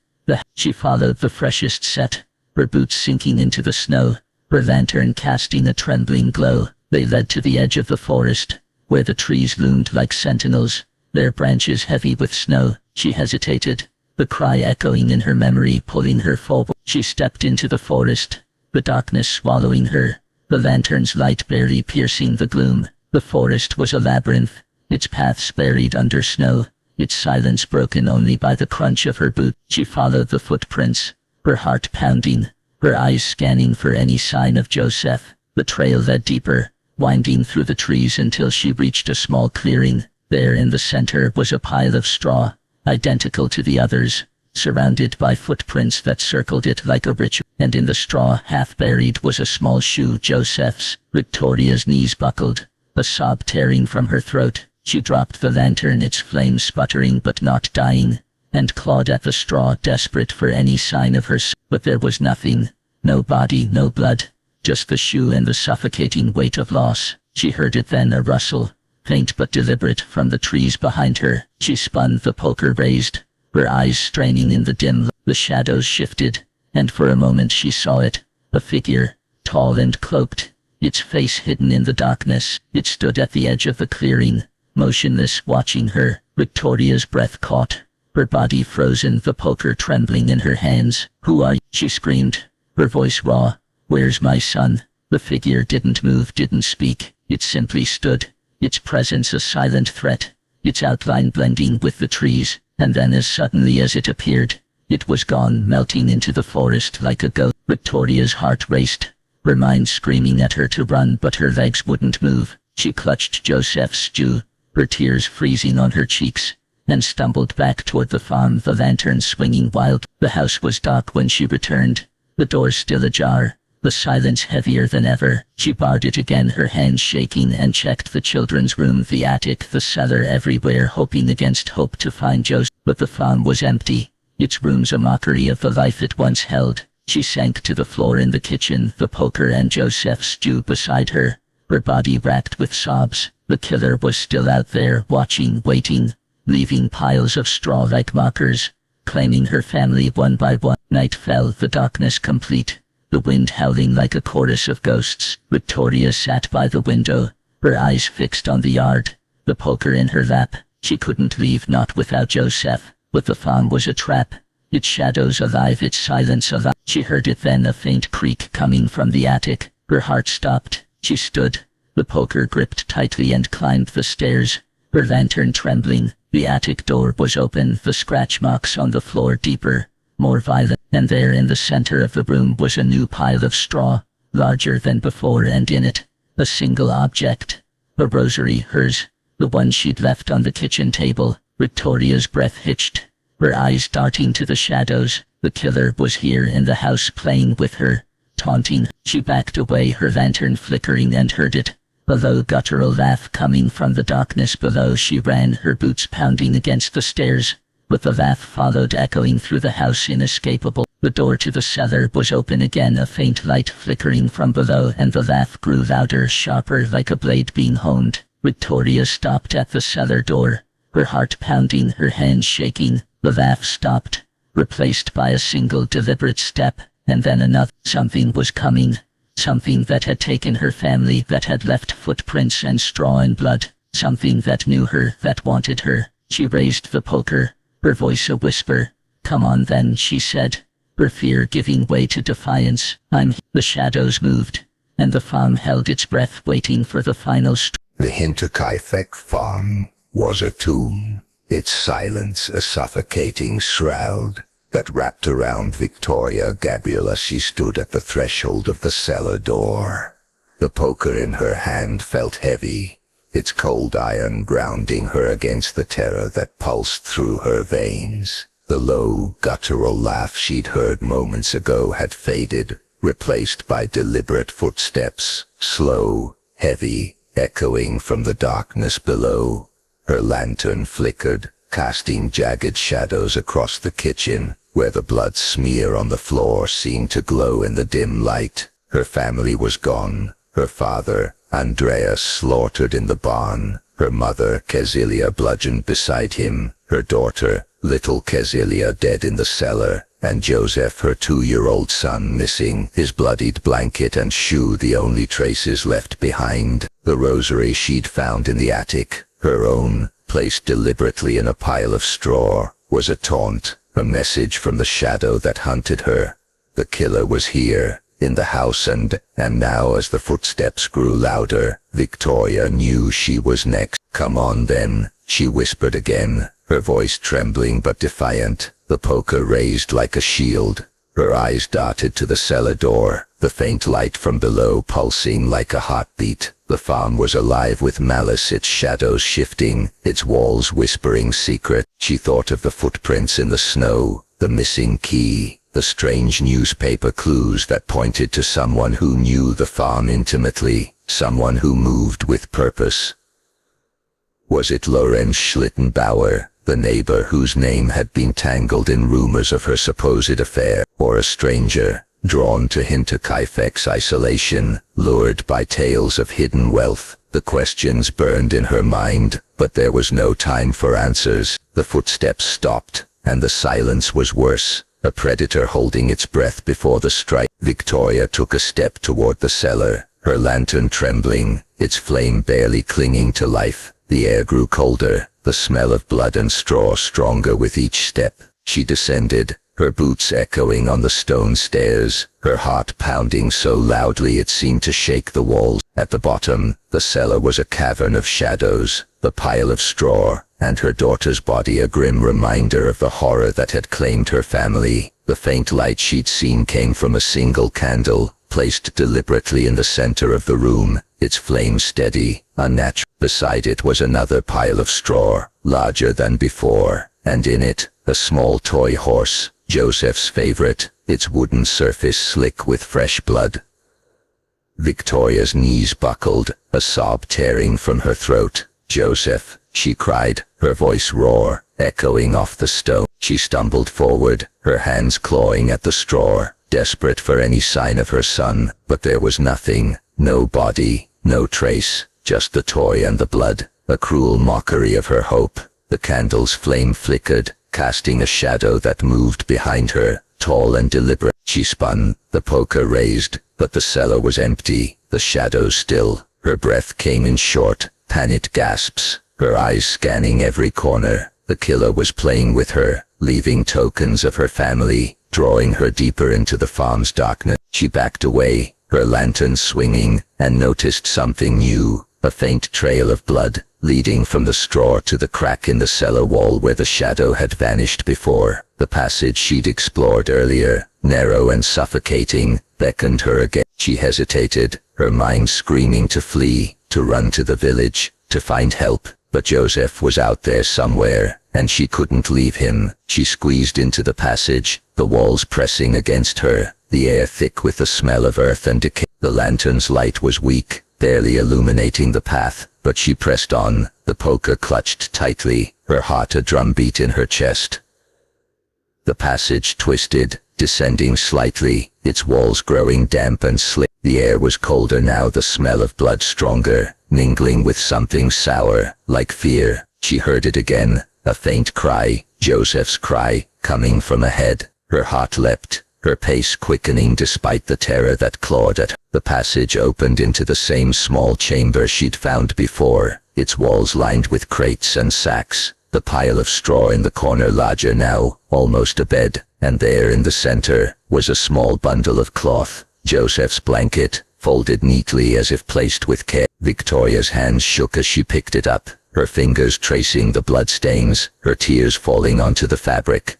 She followed the freshest set, her boots sinking into the snow, her lantern casting a trembling glow. They led to the edge of the forest, where the trees loomed like sentinels, their branches heavy with snow. She hesitated, the cry echoing in her memory, pulling her forward. She stepped into the forest, the darkness swallowing her, the lantern's light barely piercing the gloom. The forest was a labyrinth, its paths buried under snow, its silence broken only by the crunch of her boot. She followed the footprints, her heart pounding, her eyes scanning for any sign of Joseph. The trail led deeper, winding through the trees until she reached a small clearing. There in the center was a pile of straw, identical to the others, surrounded by footprints that circled it like a ritual. And in the straw, half buried, was a small shoe, Joseph's. Victoria's knees buckled, a sob tearing from her throat. She dropped the lantern, its flames sputtering but not dying, and clawed at the straw, desperate for any sign of her. But there was nothing. No body, no blood. Just the shoe and the suffocating weight of loss. She heard it then, a rustle, faint but deliberate, from the trees behind her. She spun, the poker raised, her eyes straining in the dim light. The shadows shifted, and for a moment she saw it. A figure, tall and cloaked, its face hidden in the darkness. It stood at the edge of the clearing, motionless, watching her. Victoria's breath caught, her body frozen, the poker trembling in her hands. "Who are you?" she screamed, her voice raw. "Where's my son?" The figure didn't move, didn't speak. It simply stood, its presence a silent threat, its outline blending with the trees. And then, as suddenly as it appeared, it was gone, melting into the forest like a ghost. Victoria's heart raced, her mind screaming at her to run, but her legs wouldn't move. She clutched Joseph's shoe, her tears freezing on her cheeks, and stumbled back toward the farm, the lantern swinging wild. The house was dark when she returned, the door still ajar, the silence heavier than ever. She barred it again, her hands shaking, and checked the children's room, the attic, the cellar, everywhere, hoping against hope to find Joseph. But the farm was empty, its rooms a mockery of the life it once held. She sank to the floor in the kitchen, the poker and Joseph's stew beside her, her body racked with sobs. The killer was still out there, watching, waiting, leaving piles of straw like mockers, claiming her family one by one. Night fell, the darkness complete, the wind howling like a chorus of ghosts. Victoria sat by the window, her eyes fixed on the yard, the poker in her lap. She couldn't leave, not without Joseph. But the farm was a trap, its shadows alive, its silence alive. She heard it then, a faint creak coming from the attic. Her heart stopped. She stood, the poker gripped tightly, and climbed the stairs, her lantern trembling. The attic door was open, the scratch marks on the floor deeper, more violent. And there in the center of the room was a new pile of straw, larger than before, and in it, a single object, a rosary, hers, the one she'd left on the kitchen table. Victoria's breath hitched, her eyes darting to the shadows. The killer was here in the house, playing with her, taunting. She backed away, her lantern flickering, and heard it, a low guttural laugh coming from the darkness below. She ran, her boots pounding against the stairs, but the laugh followed, echoing through the house, inescapable. The door to the cellar was open again, a faint light flickering from below, and the laugh grew louder, sharper, like a blade being honed. Victoria stopped at the cellar door, her heart pounding, her hands shaking. The laugh stopped, replaced by a single deliberate step, and then another. Something was coming, something that had taken her family, that had left footprints and straw and blood, something that knew her, that wanted her. She raised the poker, her voice a whisper. "Come on then," she said, her fear giving way to defiance. The shadows moved, and the farm held its breath, waiting for the final The Hinterkaifeck farm was a tomb, its silence a suffocating shroud that wrapped around Victoria Gabriel as she stood at the threshold of the cellar door. The poker in her hand felt heavy, its cold iron grounding her against the terror that pulsed through her veins. The low, guttural laugh she'd heard moments ago had faded, replaced by deliberate footsteps, slow, heavy, echoing from the darkness below. Her lantern flickered, casting jagged shadows across the kitchen, where the blood smear on the floor seemed to glow in the dim light. Her family was gone, her father, Andreas, slaughtered in the barn, her mother, Cecilia, bludgeoned beside him, her daughter, little Cecilia, dead in the cellar, and Joseph, her 2-year-old son, missing, his bloodied blanket and shoe the only traces left behind. The rosary she'd found in the attic, her own, placed deliberately in a pile of straw, was a taunt, a message from the shadow that hunted her. The killer was here, in the house, and now, as the footsteps grew louder, Victoria knew she was next. "Come on then," she whispered again, her voice trembling but defiant, the poker raised like a shield, Her eyes darted to the cellar door, the faint light from below pulsing like a heartbeat. The farm was alive with malice, its shadows shifting, its walls whispering secret. She thought of the footprints in the snow, the missing key, the strange newspaper clues that pointed to someone who knew the farm intimately, someone who moved with purpose. Was it Lorenz Schlittenbauer, the neighbor whose name had been tangled in rumors of her supposed affair, or a stranger, drawn to Hinterkaifeck's isolation, lured by tales of hidden wealth? The questions burned in her mind, but there was no time for answers. The footsteps stopped, and the silence was worse, a predator holding its breath before the strike. Victoria took a step toward the cellar, her lantern trembling, its flame barely clinging to life. The air grew colder, the smell of blood and straw stronger with each step. She descended, her boots echoing on the stone stairs, her heart pounding so loudly it seemed to shake the walls. At the bottom, the cellar was a cavern of shadows, the pile of straw, and her daughter's body a grim reminder of the horror that had claimed her family. The faint light she'd seen came from a single candle, placed deliberately in the center of the room, its flame steady, unnatural. Beside it was another pile of straw, larger than before, and in it, a small toy horse, Joseph's favorite, its wooden surface slick with fresh blood. Victoria's knees buckled, a sob tearing from her throat. "Joseph," she cried, her voice raw, echoing off the stone. She stumbled forward, her hands clawing at the straw, desperate for any sign of her son, but there was nothing, no body, no trace, just the toy and the blood, a cruel mockery of her hope. The candle's flame flickered, casting a shadow that moved behind her, tall and deliberate. She spun, the poker raised, but the cellar was empty, the shadows still. Her breath came in short, panicked gasps, her eyes scanning every corner. The killer was playing with her, leaving tokens of her family, drawing her deeper into the farm's darkness. She backed away, her lantern swinging, and noticed something new, a faint trail of blood, leading from the straw to the crack in the cellar wall where the shadow had vanished before. The passage she'd explored earlier, narrow and suffocating, beckoned her again. She hesitated, her mind screaming to flee, to run to the village, to find help. But Joseph was out there somewhere, and she couldn't leave him. She squeezed into the passage, the walls pressing against her, the air thick with the smell of earth and decay. The lantern's light was weak, barely illuminating the path, but she pressed on, the poker clutched tightly, her heart a drumbeat in her chest. The passage twisted, descending slightly, its walls growing damp and slick. The air was colder now, the smell of blood stronger, mingling with something sour, like fear. She heard it again, a faint cry, Joseph's cry, coming from ahead. Her heart leapt, her pace quickening despite the terror that clawed at her. The passage opened into the same small chamber she'd found before, its walls lined with crates and sacks, the pile of straw in the corner larger now, almost a bed, and there in the center, was a small bundle of cloth, Joseph's blanket, folded neatly as if placed with care. Victoria's hands shook as she picked it up, her fingers tracing the bloodstains, her tears falling onto the fabric.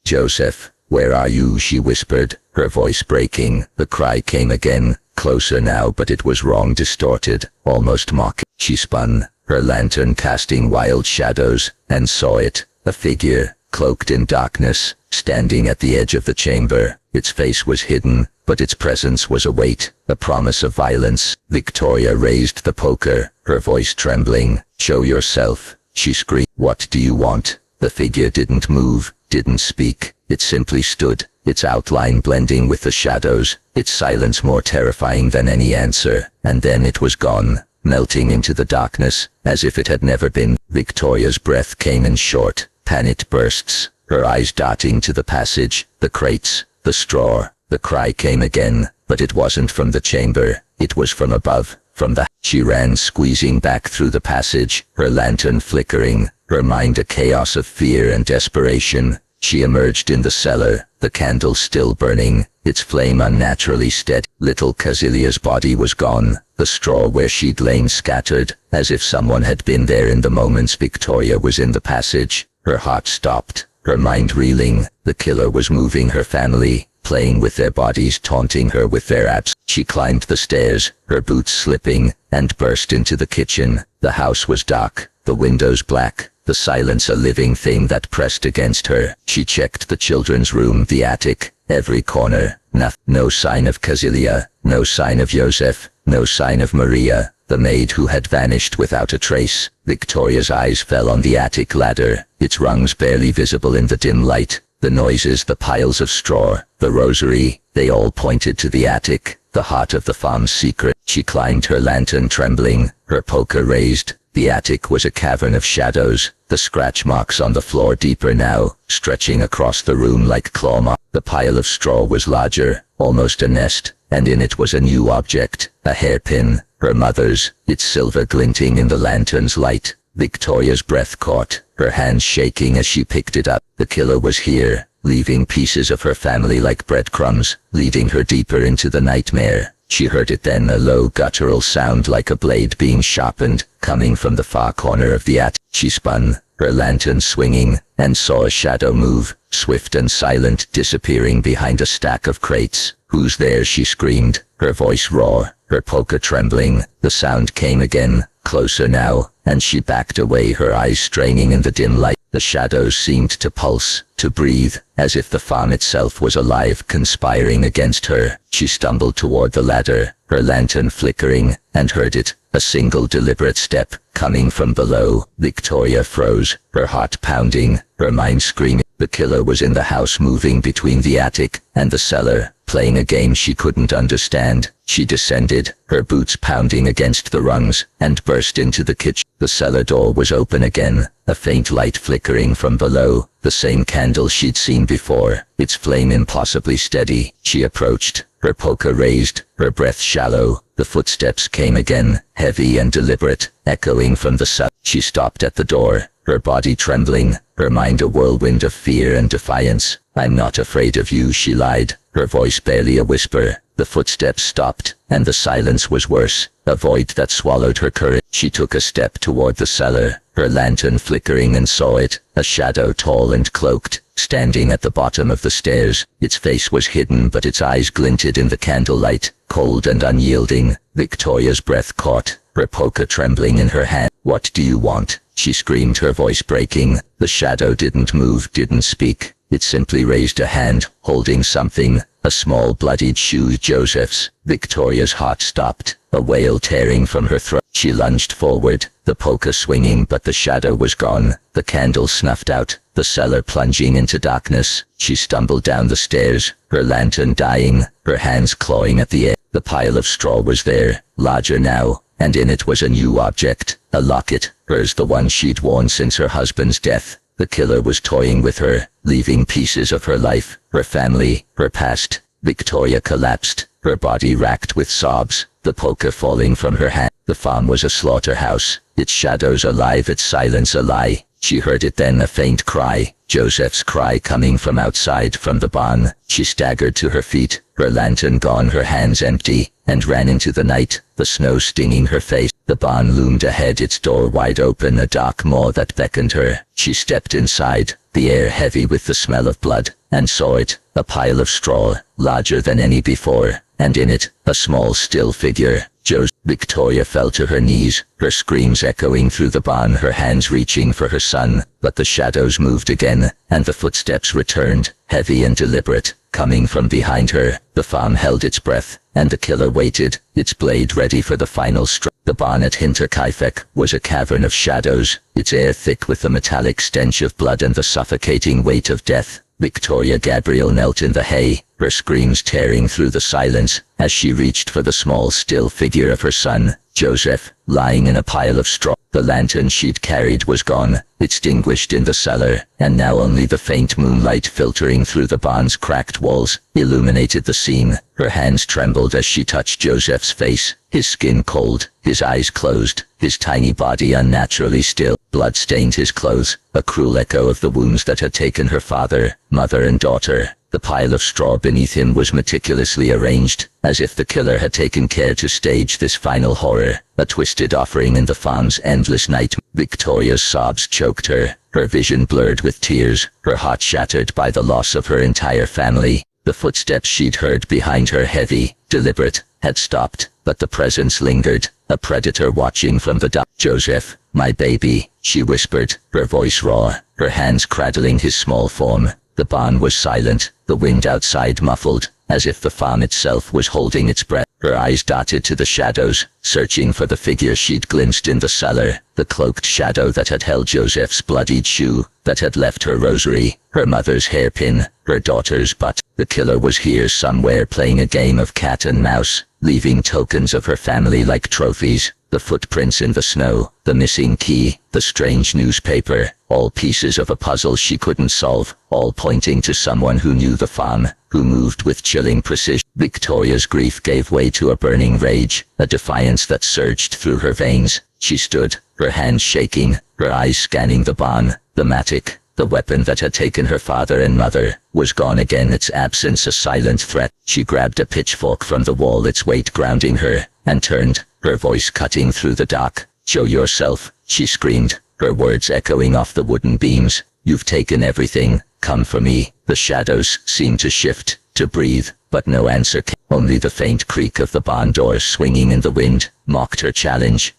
"Joseph, where are you?" she whispered, her voice breaking. The cry came again, closer now, but it was wrong, distorted, almost mocking. She spun, her lantern casting wild shadows, and saw it, a figure, cloaked in darkness, standing at the edge of the chamber. Its face was hidden, but its presence was a weight, a promise of violence. Victoria raised the poker, her voice trembling. "Show yourself," she screamed. "What do you want?" The figure didn't move, didn't speak. It simply stood, its outline blending with the shadows, its silence more terrifying than any answer. And then it was gone, melting into the darkness, as if it had never been. Victoria's breath came in short, panicked bursts, her eyes darting to the passage, the crates, the straw. The cry came again, but it wasn't from the chamber, it was from above, from the... She ran, squeezing back through the passage, her lantern flickering, her mind a chaos of fear and desperation. She emerged in the cellar, the candle still burning, its flame unnaturally steady. Little Cazilia's body was gone, the straw where she'd lain scattered, as if someone had been there in the moments Victoria was in the passage. Her heart stopped, her mind reeling. The killer was moving her family, playing with their bodies, taunting her with their abs. She climbed the stairs, her boots slipping, and burst into the kitchen. The house was dark, the windows black, the silence a living thing that pressed against her. She checked the children's room, the attic, every corner. No sign of Casilia, no sign of Joseph, no sign of Maria, the maid who had vanished without a trace. Victoria's eyes fell on the attic ladder, its rungs barely visible in the dim light. The noises, the piles of straw, the rosary, they all pointed to the attic, the heart of the farm's secret. She climbed her lantern trembling, her poker raised. The attic was a cavern of shadows, the scratch marks on the floor deeper now, stretching across the room like claw marks. The pile of straw was larger, almost a nest, and in it was a new object, a hairpin, her mother's, its silver glinting in the lantern's light. Victoria's breath caught, her hands shaking as she picked it up. The killer was here, leaving pieces of her family like breadcrumbs, leading her deeper into the nightmare. She heard it then, a low guttural sound like a blade being sharpened, coming from the far corner of the attic. She spun, her lantern swinging, and saw a shadow move, swift and silent, disappearing behind a stack of crates. "Who's there?" she screamed, her voice raw, her poker trembling. The sound came again, closer now, and she backed away, her eyes straining in the dim light. The shadows seemed to pulse, to breathe, as if the farm itself was alive, conspiring against her. She stumbled toward the ladder, her lantern flickering, and heard it, a single deliberate step, coming from below. Victoria froze, her heart pounding, her mind screaming. The killer was in the house, moving between the attic and the cellar, playing a game she couldn't understand. She descended, her boots pounding against the rungs, and burst into the kitchen. The cellar door was open again, a faint light flickering from below, the same candle she'd seen before, its flame impossibly steady. She approached, her poker raised, her breath shallow. The footsteps came again, heavy and deliberate, echoing from the cellar. She stopped at the door, her body trembling, her mind a whirlwind of fear and defiance. "I'm not afraid of you," she lied, her voice barely a whisper. The footsteps stopped, and the silence was worse, a void that swallowed her courage. She took a step toward the cellar, her lantern flickering, and saw it, a shadow tall and cloaked, standing at the bottom of the stairs. Its face was hidden, but its eyes glinted in the candlelight, cold and unyielding. Victoria's breath caught, her poker trembling in her hand. "What do you want?" she screamed, her voice breaking. The shadow didn't move, didn't speak. It simply raised a hand, holding something, a small bloodied shoe, Joseph's. Victoria's heart stopped, a wail tearing from her throat. She lunged forward, the poker swinging, but the shadow was gone, the candle snuffed out, the cellar plunging into darkness. She stumbled down the stairs, her lantern dying, her hands clawing at the air. The pile of straw was there, larger now, and in it was a new object, a locket, hers, the one she'd worn since her husband's death. The killer was toying with her, leaving pieces of her life, her family, her past. Victoria collapsed, her body racked with sobs, the poker falling from her hand. The farm was a slaughterhouse, its shadows alive, its silence a lie. She heard it then, a faint cry, Joseph's cry coming from outside, from the barn. She staggered to her feet, her lantern gone, her hands empty, and ran into the night, the snow stinging her face. The barn loomed ahead, its door wide open, a dark maw that beckoned her. She stepped inside, the air heavy with the smell of blood, and saw it, a pile of straw, larger than any before, and in it, a small still figure, Joe's. Victoria fell to her knees, her screams echoing through the barn, her hands reaching for her son. But the shadows moved again, and the footsteps returned, heavy and deliberate, coming from behind her. The farm held its breath, and the killer waited, its blade ready for the final stroke. The barn at Hinterkaifeck was a cavern of shadows, its air thick with the metallic stench of blood and the suffocating weight of death. Victoria Gabriel knelt in the hay, her screams tearing through the silence, as she reached for the small still figure of her son, Joseph, lying in a pile of straw. The lantern she'd carried was gone, extinguished in the cellar, and now only the faint moonlight filtering through the barn's cracked walls illuminated the scene. Her hands trembled as she touched Joseph's face, his skin cold, his eyes closed, his tiny body unnaturally still. Blood stained his clothes, a cruel echo of the wounds that had taken her father, mother and daughter. The pile of straw beneath him was meticulously arranged, as if the killer had taken care to stage this final horror, a twisted offering in the farm's endless night. Victoria's sobs choked her, her vision blurred with tears, her heart shattered by the loss of her entire family. The footsteps she'd heard behind her, heavy, deliberate, had stopped, but the presence lingered, a predator watching from the dark. "Joseph, my baby," she whispered, her voice raw, her hands cradling his small form. The barn was silent, the wind outside muffled, as if the farm itself was holding its breath. Her eyes darted to the shadows, searching for the figure she'd glimpsed in the cellar, the cloaked shadow that had held Joseph's bloodied shoe, that had left her rosary, her mother's hairpin, her daughter's butt. The killer was here somewhere, playing a game of cat and mouse, leaving tokens of her family like trophies. The footprints in the snow, the missing key, the strange newspaper, all pieces of a puzzle she couldn't solve, all pointing to someone who knew the farm, who moved with chilling precision. Victoria's grief gave way to a burning rage, a defiance that surged through her veins. She stood, her hands shaking, her eyes scanning the barn. The matic, the weapon that had taken her father and mother, was gone again, its absence a silent threat. She grabbed a pitchfork from the wall, its weight grounding her, and turned, her voice cutting through the dark. "Show yourself," she screamed, her words echoing off the wooden beams. "You've taken everything, come for me." The shadows seemed to shift, to breathe, but no answer came. Only the faint creak of the barn door swinging in the wind mocked her challenge.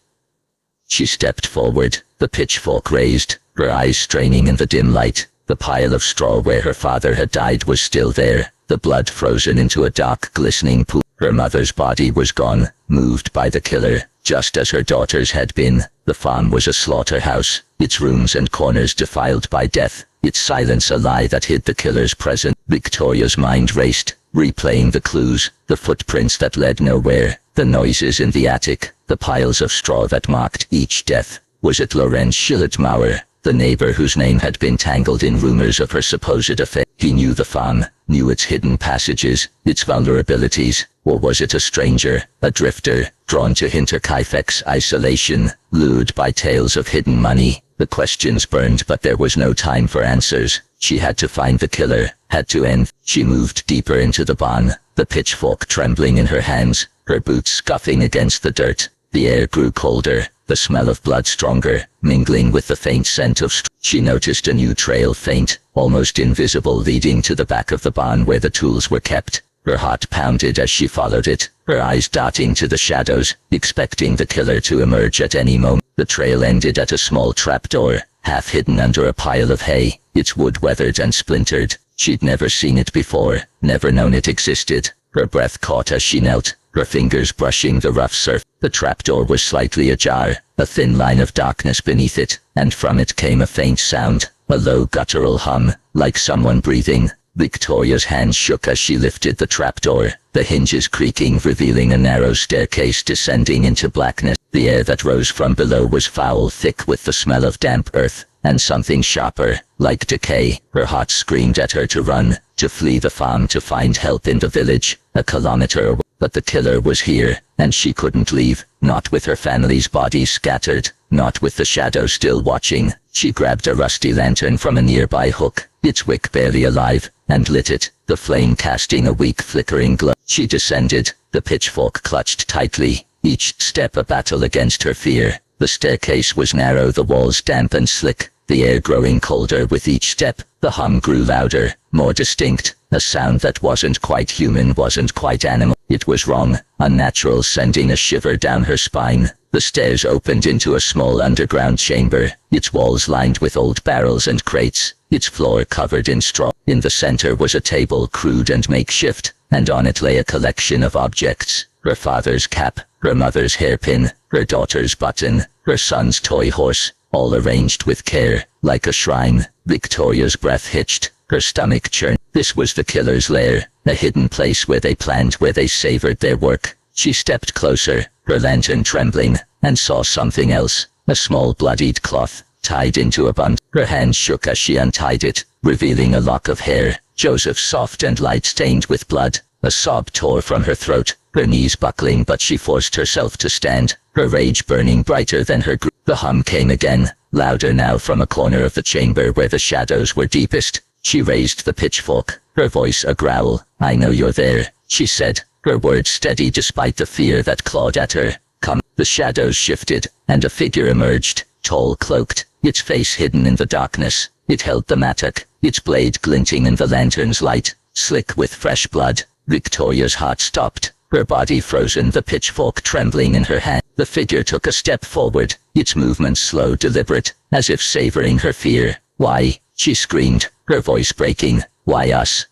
She stepped forward, the pitchfork raised, her eyes straining in the dim light. The pile of straw where her father had died was still there, the blood frozen into a dark, glistening pool. Her mother's body was gone, moved by the killer, just as her daughter's had been. The farm was a slaughterhouse, its rooms and corners defiled by death, its silence a lie that hid the killer's presence. Victoria's mind raced, replaying the clues, the footprints that led nowhere, the noises in the attic, the piles of straw that marked each death. Was it Lorenz Schillertmauer, the neighbor whose name had been tangled in rumors of her supposed affair? He knew the farm, knew its hidden passages, its vulnerabilities. Or was it a stranger, a drifter, drawn to Hinterkaifeck's isolation, lured by tales of hidden money? The questions burned, but there was no time for answers. She had to find the killer, had to end. She moved deeper into the barn, the pitchfork trembling in her hands, her boots scuffing against the dirt. The air grew colder, the smell of blood stronger, mingling with the faint scent of straw. She noticed a new trail, faint, almost invisible, leading to the back of the barn where the tools were kept. Her heart pounded as she followed it, her eyes darting to the shadows, expecting the killer to emerge at any moment. The trail ended at a small trapdoor, half hidden under a pile of hay, its wood weathered and splintered. She'd never seen it before, never known it existed. Her breath caught as she knelt, her fingers brushing the rough surface. The trapdoor was slightly ajar, a thin line of darkness beneath it, and from it came a faint sound, a low guttural hum, like someone breathing. Victoria's hands shook as she lifted the trapdoor, the hinges creaking, revealing a narrow staircase descending into blackness. The air that rose from below was foul, thick with the smell of damp earth, and something sharper, like decay. Her heart screamed at her to run, to flee the farm, to find help in the village, a kilometer away. But the killer was here, and she couldn't leave, not with her family's bodies scattered, not with the shadow still watching. She grabbed a rusty lantern from a nearby hook, its wick barely alive, and lit it, the flame casting a weak flickering glow. She descended, the pitchfork clutched tightly, each step a battle against her fear. The staircase was narrow, the walls damp and slick, the air growing colder with each step. The hum grew louder, more distinct, a sound that wasn't quite human, wasn't quite animal. It was wrong, unnatural, sending a shiver down her spine. The stairs opened into a small underground chamber, its walls lined with old barrels and crates, its floor covered in straw. In the center was a table, crude and makeshift, and on it lay a collection of objects. Her father's cap, her mother's hairpin, her daughter's button, her son's toy horse, all arranged with care, like a shrine. Victoria's breath hitched, her stomach churned. This was the killer's lair, a hidden place where they planned, where they savored their work. She stepped closer, her lantern trembling, and saw something else, a small bloodied cloth, tied into a bundle. Her hand shook as she untied it, revealing a lock of hair, Joseph's, soft and light, stained with blood. A sob tore from her throat, her knees buckling, but she forced herself to stand, her rage burning brighter than her grief. The hum came again, louder now, from a corner of the chamber where the shadows were deepest. She raised the pitchfork, her voice a growl. "I know you're there," she said, her words steady despite the fear that clawed at her. "Come." The shadows shifted, and a figure emerged, tall, cloaked, its face hidden in the darkness. It held the mattock, its blade glinting in the lantern's light, slick with fresh blood. Victoria's heart stopped, her body frozen, the pitchfork trembling in her hand. The figure took a step forward, its movements slow, deliberate, as if savoring her fear. "Why?" she screamed, her voice breaking. "Why us?"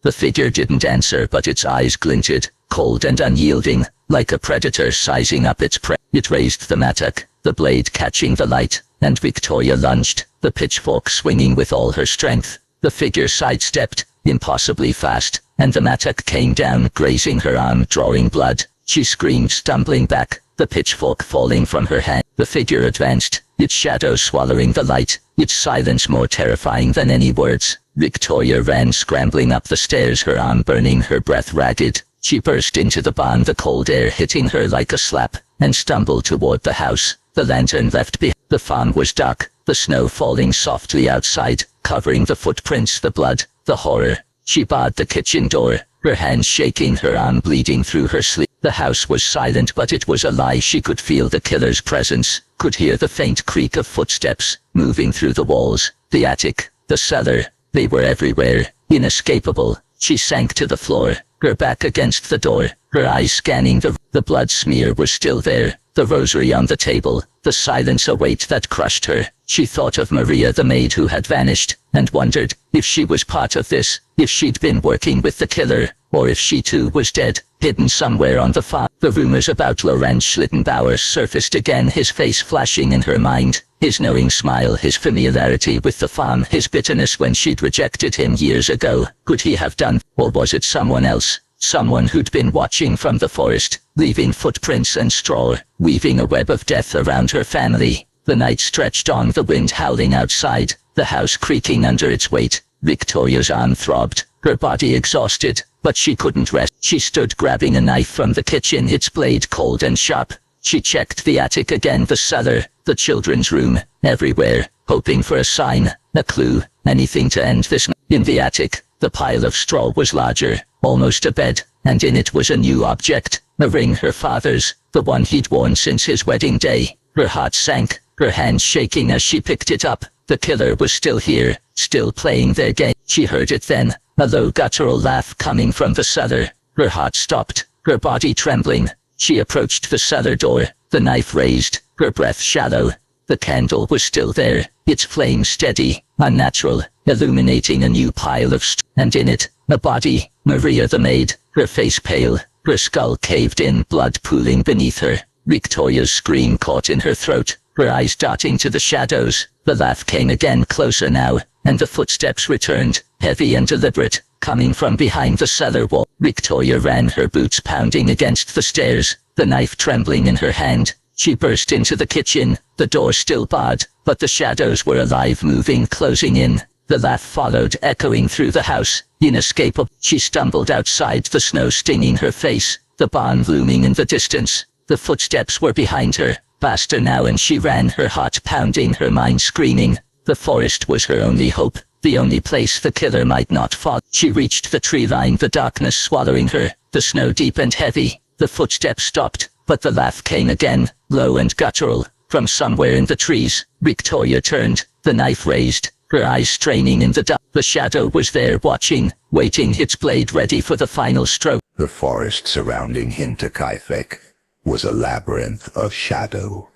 The figure didn't answer, but its eyes glinted, cold and unyielding, like a predator sizing up its prey. It raised the mattock, the blade catching the light, and Victoria lunged, the pitchfork swinging with all her strength. The figure sidestepped, impossibly fast, and the mattock came down, grazing her arm, drawing blood. She screamed, stumbling back, the pitchfork falling from her hand. The figure advanced, its shadow swallowing the light, its silence more terrifying than any words. Victoria ran scrambling up the stairs, her arm burning, her breath ragged. She burst into the barn, the cold air hitting her like a slap, and stumbled toward the house, the lantern left behind. The farm was dark, the snow falling softly outside, covering the footprints, the blood, the horror. She barred the kitchen door, her hands shaking, her arm bleeding through her sleeve. The house was silent, but it was a lie. She could feel the killer's presence, could hear the faint creak of footsteps, moving through the walls, the attic, the cellar. They were everywhere, inescapable. She sank to the floor, her back against the door, her eyes scanning the blood smear was still there, the rosary on the table, the silence, a weight that crushed her. She thought of Maria, the maid who had vanished, and wondered if she was part of this, if she'd been working with the killer, or if she too was dead, hidden somewhere on the farm. The rumors about Laurent Schlittenbauer surfaced again, his face flashing in her mind, his knowing smile, his familiarity with the farm, his bitterness when she'd rejected him years ago. Could he have done, or was it someone else? Someone who'd been watching from the forest, leaving footprints and straw, weaving a web of death around her family. The night stretched on, the wind howling outside, the house creaking under its weight. Victoria's arm throbbed, her body exhausted, but she couldn't rest. She stood grabbing a knife from the kitchen, its blade cold and sharp. She checked the attic again, the cellar, the children's room, everywhere, hoping for a sign, a clue, anything to end this. In the attic, the pile of straw was larger, almost a bed, and in it was a new object, a ring, her father's, the one he'd worn since his wedding day. Her heart sank, her hands shaking as she picked it up. The killer was still here, still playing their game. She heard it then, a low guttural laugh coming from the cellar. Her heart stopped, her body trembling. She approached the cellar door, the knife raised, her breath shallow. The candle was still there, its flame steady, unnatural, illuminating a new pile of straw. And in it, a body, Maria the maid, her face pale, her skull caved in, blood pooling beneath her. Victoria's scream caught in her throat, her eyes darting to the shadows. The laugh came again, closer now, and the footsteps returned, heavy and deliberate, coming from behind the cellar wall. Victoria ran, her boots pounding against the stairs, the knife trembling in her hand. She burst into the kitchen, the door still barred, but the shadows were alive, moving, closing in. The laugh followed, echoing through the house, inescapable. She stumbled outside, the snow stinging her face, the barn looming in the distance. The footsteps were behind her, faster now, and she ran, her heart pounding, her mind screaming. The forest was her only hope, the only place the killer might not fall. She reached the tree line, the darkness swallowing her, the snow deep and heavy. The footsteps stopped, but the laugh came again, low and guttural, from somewhere in the trees. Victoria turned, the knife raised, her eyes straining in the dark. The shadow was there, watching, waiting, its blade ready for the final stroke. The forest surrounding Hinterkaifeck was a labyrinth of shadow,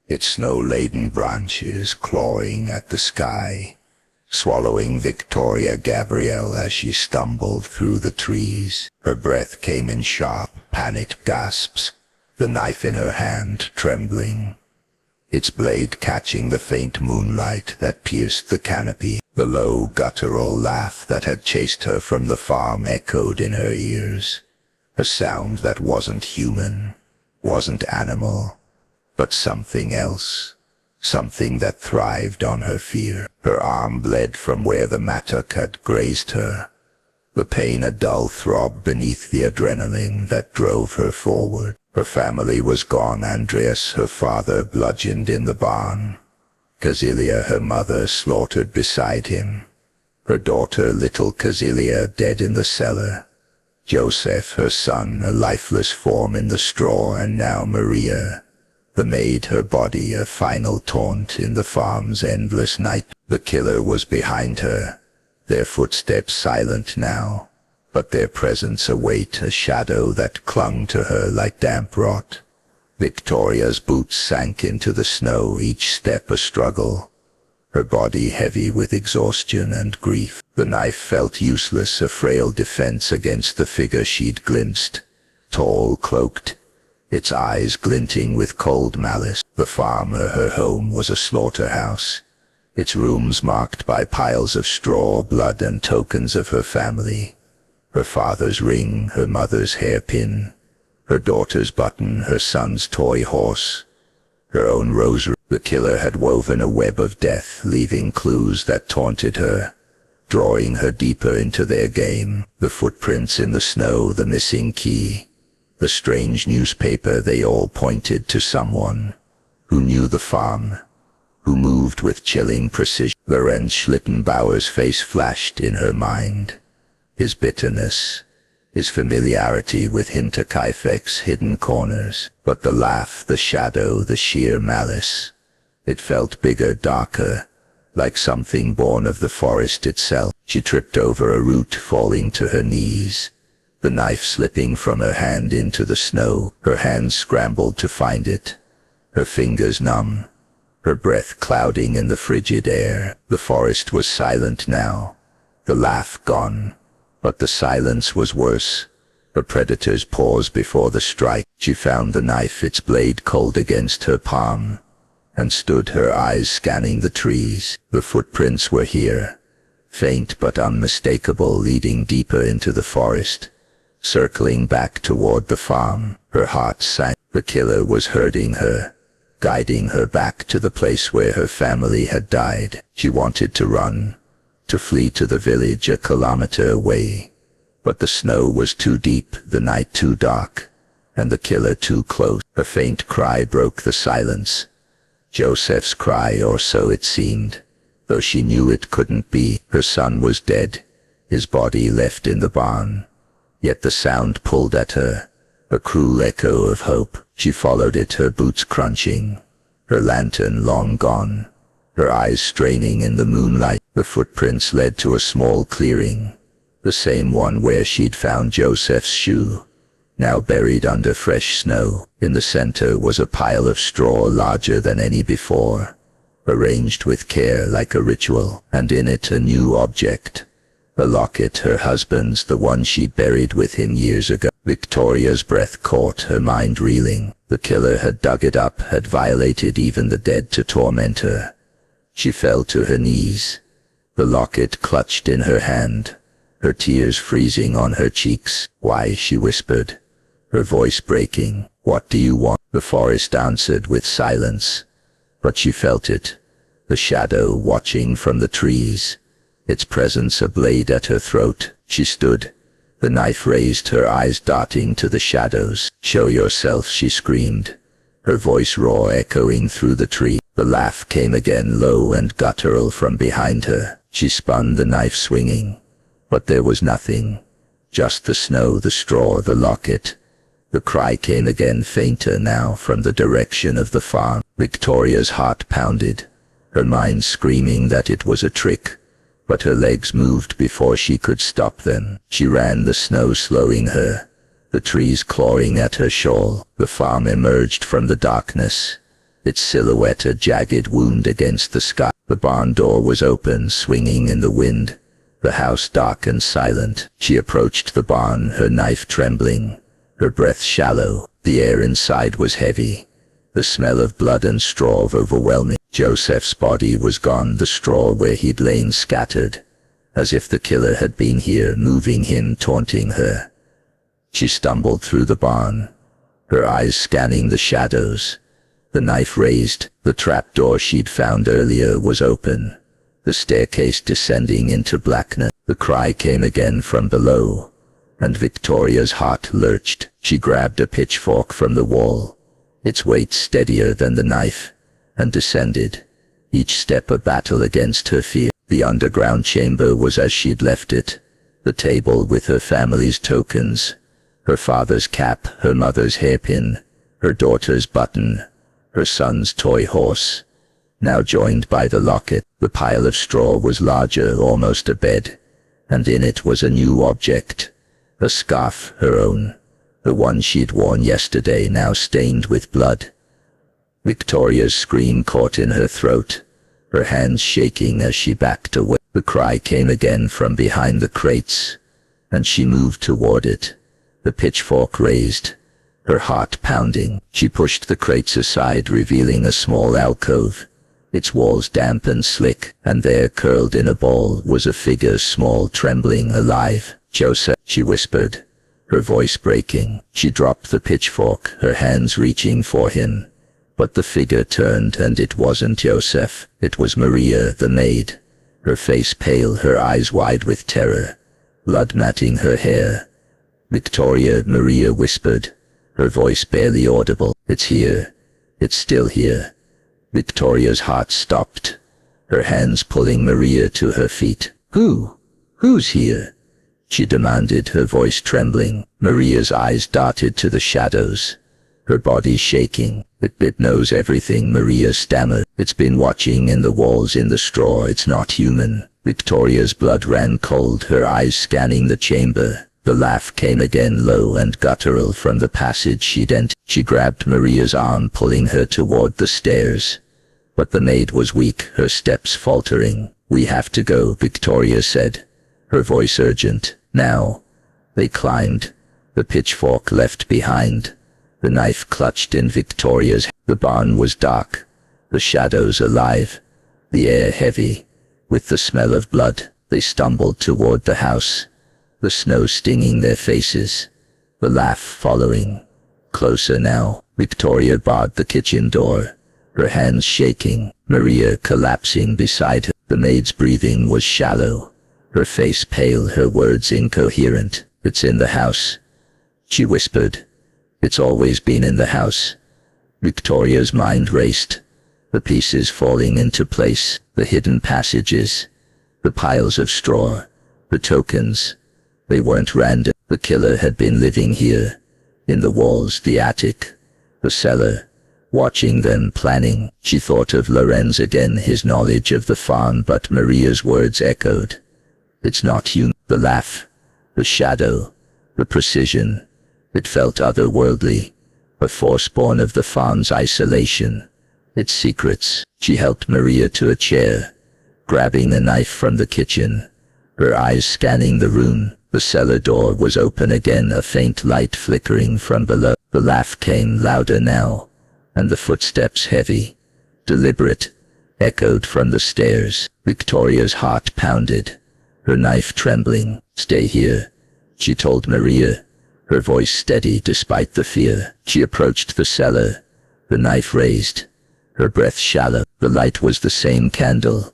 its snow-laden branches clawing at the sky, swallowing Victoria Gabrielle as she stumbled through the trees. Her breath came in sharp, panicked gasps, the knife in her hand trembling, its blade catching the faint moonlight that pierced the canopy. The low, guttural laugh that had chased her from the farm echoed in her ears, a sound that wasn't human, wasn't animal, but something else, something that thrived on her fear. Her arm bled from where the mattock had grazed her, the pain a dull throb beneath the adrenaline that drove her forward. Her family was gone, Andreas, her father, bludgeoned in the barn, Casilia, her mother, slaughtered beside him. Her daughter, little Casilia, dead in the cellar. Joseph, her son, a lifeless form in the straw, and now Maria, the maid, her body a final taunt in the farm's endless night. The killer was behind her, their footsteps silent now, but their presence a weight, a shadow that clung to her like damp rot. Victoria's boots sank into the snow, each step a struggle, her body heavy with exhaustion and grief. The knife felt useless, a frail defense against the figure she'd glimpsed, tall, cloaked, its eyes glinting with cold malice. The farm, her home, was a slaughterhouse, its rooms marked by piles of straw, blood, and tokens of her family. Her father's ring, her mother's hairpin, her daughter's button, her son's toy horse, her own rosary. The killer had woven a web of death, leaving clues that taunted her, drawing her deeper into their game. The footprints in the snow, the missing key, the strange newspaper, they all pointed to someone who knew the farm, who moved with chilling precision. Lorenz Schlittenbauer's face flashed in her mind, his bitterness, his familiarity with Hinterkaifeck's hidden corners. But the laugh, the shadow, the sheer malice, it felt bigger, darker, like something born of the forest itself. She tripped over a root, falling to her knees, the knife slipping from her hand into the snow. Her hands scrambled to find it, her fingers numb, her breath clouding in the frigid air. The forest was silent now, the laugh gone, but the silence was worse. Her predator's pause before the strike. She found the knife, its blade cold against her palm, and stood, her eyes scanning the trees. The footprints were here, faint but unmistakable, leading deeper into the forest, circling back toward the farm. Her heart sank. The killer was herding her, guiding her back to the place where her family had died. She wanted to run, to flee to the village a kilometer away, but the snow was too deep, the night too dark, and the killer too close. A faint cry broke the silence. Joseph's cry, or so it seemed, though she knew it couldn't be. Her son was dead, his body left in the barn, yet the sound pulled at her, a cruel echo of hope. She followed it, her boots crunching, her lantern long gone, her eyes straining in the moonlight. The footprints led to a small clearing, the same one where she'd found Joseph's shoe, now buried under fresh snow. In the center was a pile of straw larger than any before, arranged with care like a ritual, and in it a new object, a locket, her husband's, the one she'd buried with him years ago. Victoria's breath caught, her mind reeling. The killer had dug it up, had violated even the dead to torment her. She fell to her knees, the locket clutched in her hand, her tears freezing on her cheeks. "Why?" she whispered, her voice breaking. "What do you want?" The forest answered with silence, but she felt it, the shadow watching from the trees, its presence a blade at her throat. She stood, the knife raised, her eyes darting to the shadows. "Show yourself," she screamed, her voice raw, echoing through the tree. The laugh came again, low and guttural from behind her. She spun, the knife swinging, but there was nothing, just the snow, the straw, the locket. The cry came again, fainter now, from the direction of the farm. Victoria's heart pounded, her mind screaming that it was a trick, but her legs moved before she could stop them. She ran, the snow slowing her, the trees clawing at her shawl. The farm emerged from the darkness, its silhouette a jagged wound against the sky. The barn door was open, swinging in the wind, the house dark and silent. She approached the barn, her knife trembling, her breath shallow. The air inside was heavy, the smell of blood and straw overwhelming. Joseph's body was gone, the straw where he'd lain scattered, as if the killer had been here, moving him, taunting her. She stumbled through the barn, her eyes scanning the shadows. The knife raised, the trapdoor she'd found earlier was open, the staircase descending into blackness. The cry came again from below, and Victoria's heart lurched. She grabbed a pitchfork from the wall, its weight steadier than the knife, and descended, each step a battle against her fear. The underground chamber was as she'd left it. The table with her family's tokens. Her father's cap, her mother's hairpin, her daughter's button, her son's toy horse. Now joined by the locket, the pile of straw was larger, almost a bed, and in it was a new object. A scarf, her own. The one she'd worn yesterday, now stained with blood. Victoria's scream caught in her throat, her hands shaking as she backed away. The cry came again from behind the crates, and she moved toward it, the pitchfork raised, her heart pounding. She pushed the crates aside, revealing a small alcove, its walls damp and slick, and there, curled in a ball, was a figure, small, trembling, alive. "Joseph," she whispered, her voice breaking. She dropped the pitchfork, her hands reaching for him. But the figure turned, and it wasn't Joseph. It was Maria, the maid. Her face pale, her eyes wide with terror, blood matting her hair. "Victoria," Maria whispered, her voice barely audible. "It's here. It's still here." Victoria's heart stopped, her hands pulling Maria to her feet. Who's here?" she demanded, her voice trembling. Maria's eyes darted to the shadows, her body shaking. It knows everything," Maria stammered. "It's been watching in the walls, in the straw. It's not human." Victoria's blood ran cold, her eyes scanning the chamber. The laugh came again, low and guttural, from the passage she'd entered. She grabbed Maria's arm, pulling her toward the stairs. But the maid was weak, her steps faltering. "We have to go," Victoria said, her voice urgent. Now. They climbed, the pitchfork left behind, the knife clutched in Victoria's hand. The barn was dark, the shadows alive, the air heavy with the smell of blood. They stumbled toward the house, the snow stinging their faces, the laugh following. Closer now. Victoria barred the kitchen door, her hands shaking, Maria collapsing beside her. The maid's breathing was shallow, her face pale, her words incoherent. "It's in the house," she whispered. "It's always been in the house." Victoria's mind raced, the pieces falling into place, the hidden passages, the piles of straw, the tokens. They weren't random. The killer had been living here, in the walls, the attic, the cellar, watching them, planning. She thought of Lorenz again, his knowledge of the farm, but Maria's words echoed. "It's not human." The laugh, the shadow, the precision. It felt otherworldly, a force born of the farm's isolation, its secrets. She helped Maria to a chair, grabbing a knife from the kitchen, her eyes scanning the room. The cellar door was open again, a faint light flickering from below. The laugh came louder now, and the footsteps, heavy, deliberate, echoed from the stairs. Victoria's heart pounded, her knife trembling. "Stay here," she told Maria, her voice steady despite the fear. She approached the cellar, the knife raised, her breath shallow. The light was the same candle,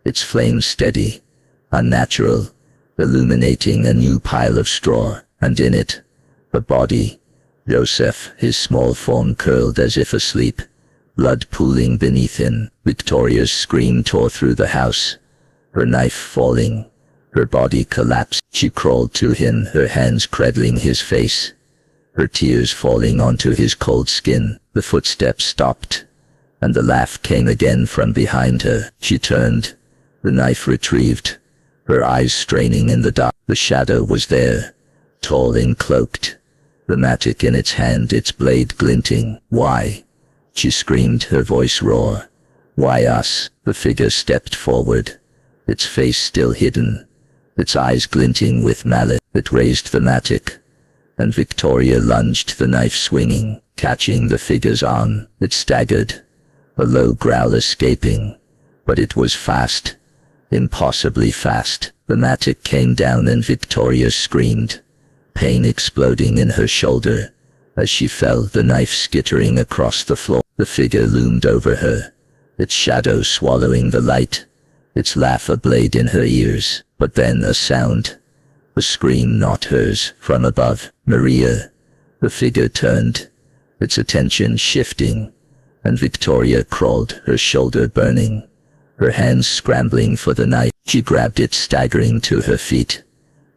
its flame steady, unnatural, illuminating a new pile of straw, and in it, a body. Joseph, his small form curled as if asleep, blood pooling beneath him. Victoria's scream tore through the house, her knife falling. Her body collapsed. She crawled to him, her hands cradling his face, her tears falling onto his cold skin. The footsteps stopped, and the laugh came again from behind her. She turned, the knife retrieved, her eyes straining in the dark. The shadow was there, tall and cloaked, the mattock in its hand, its blade glinting. "Why?" she screamed, her voice raw. "Why us?" The figure stepped forward, its face still hidden, its eyes glinting with malice. It raised the mattock, and Victoria lunged, the knife swinging, catching the figure's arm. It staggered, a low growl escaping, but it was fast, impossibly fast. The mattock came down and Victoria screamed, pain exploding in her shoulder. As she fell, the knife skittering across the floor. The figure loomed over her, its shadow swallowing the light, its laugh a blade in her ears. But then a sound, a scream not hers, from above. "Maria." The figure turned, its attention shifting, and Victoria crawled, her shoulder burning, her hands scrambling for the knife. She grabbed it, staggering to her feet,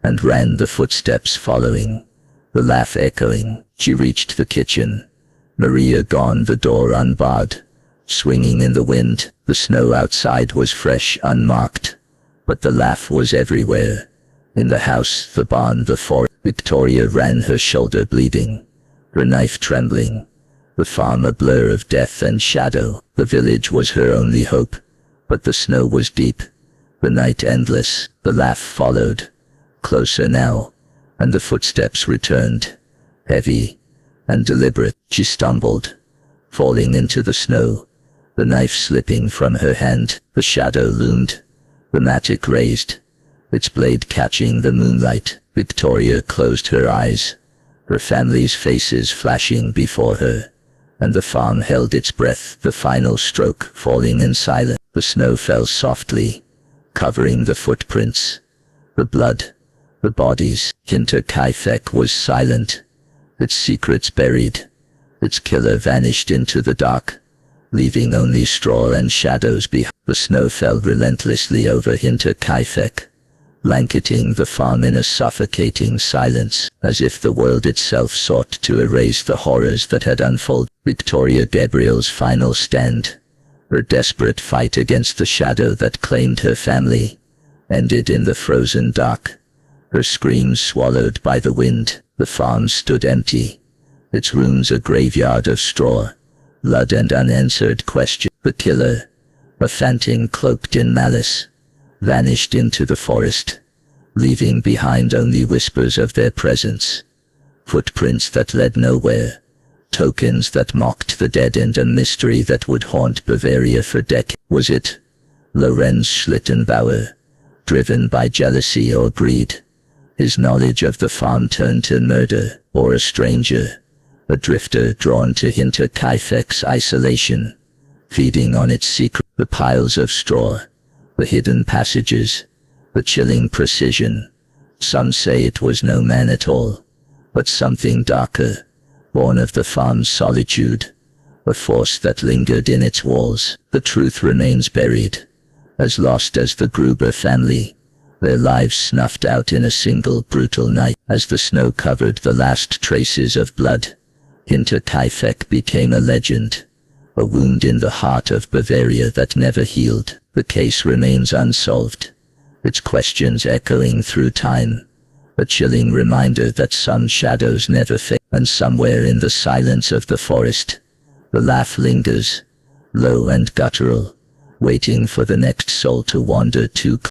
and ran, the footsteps following, the laugh echoing. She reached the kitchen. Maria gone, the door unbarred, swinging in the wind. The snow outside was fresh, unmarked, but the laugh was everywhere. In the house, the barn, the forest. Victoria ran, her shoulder bleeding, her knife trembling. The farm a blur of death and shadow. The village was her only hope, but the snow was deep, the night endless. The laugh followed, closer now, and the footsteps returned, heavy and deliberate. She stumbled, falling into the snow, the knife slipping from her hand. The shadow loomed, the mattock raised, its blade catching the moonlight. Victoria closed her eyes, her family's faces flashing before her, and the farm held its breath, the final stroke falling in silence. The snow fell softly, covering the footprints, the blood, the bodies. Hinterkaifeck was silent, its secrets buried. Its killer vanished into the dark, leaving only straw and shadows behind. The snow fell relentlessly over Hinterkaifeck, blanketing the farm in a suffocating silence, as if the world itself sought to erase the horrors that had unfolded. Victoria Gabriel's final stand, her desperate fight against the shadow that claimed her family, ended in the frozen dark, her screams swallowed by the wind. The farm stood empty, its rooms a graveyard of straw, blood and unanswered questions. The killer, a phantom cloaked in malice, vanished into the forest, leaving behind only whispers of their presence, footprints that led nowhere, tokens that mocked the dead, and a mystery that would haunt Bavaria for decades. Was it Lorenz Schlittenbauer, driven by jealousy or greed, his knowledge of the farm turned to murder, or a stranger, a drifter drawn to Hinterkaifeck's isolation, feeding on its secret? The piles of straw, the hidden passages, the chilling precision. Some say it was no man at all, but something darker, born of the farm's solitude, a force that lingered in its walls. The truth remains buried, as lost as the Gruber family, their lives snuffed out in a single brutal night. As the snow covered the last traces of blood, Hinterkaifeck became a legend, a wound in the heart of Bavaria that never healed. The case remains unsolved, its questions echoing through time, a chilling reminder that some shadows never fade. And somewhere in the silence of the forest, the laugh lingers, low and guttural, waiting for the next soul to wander too close.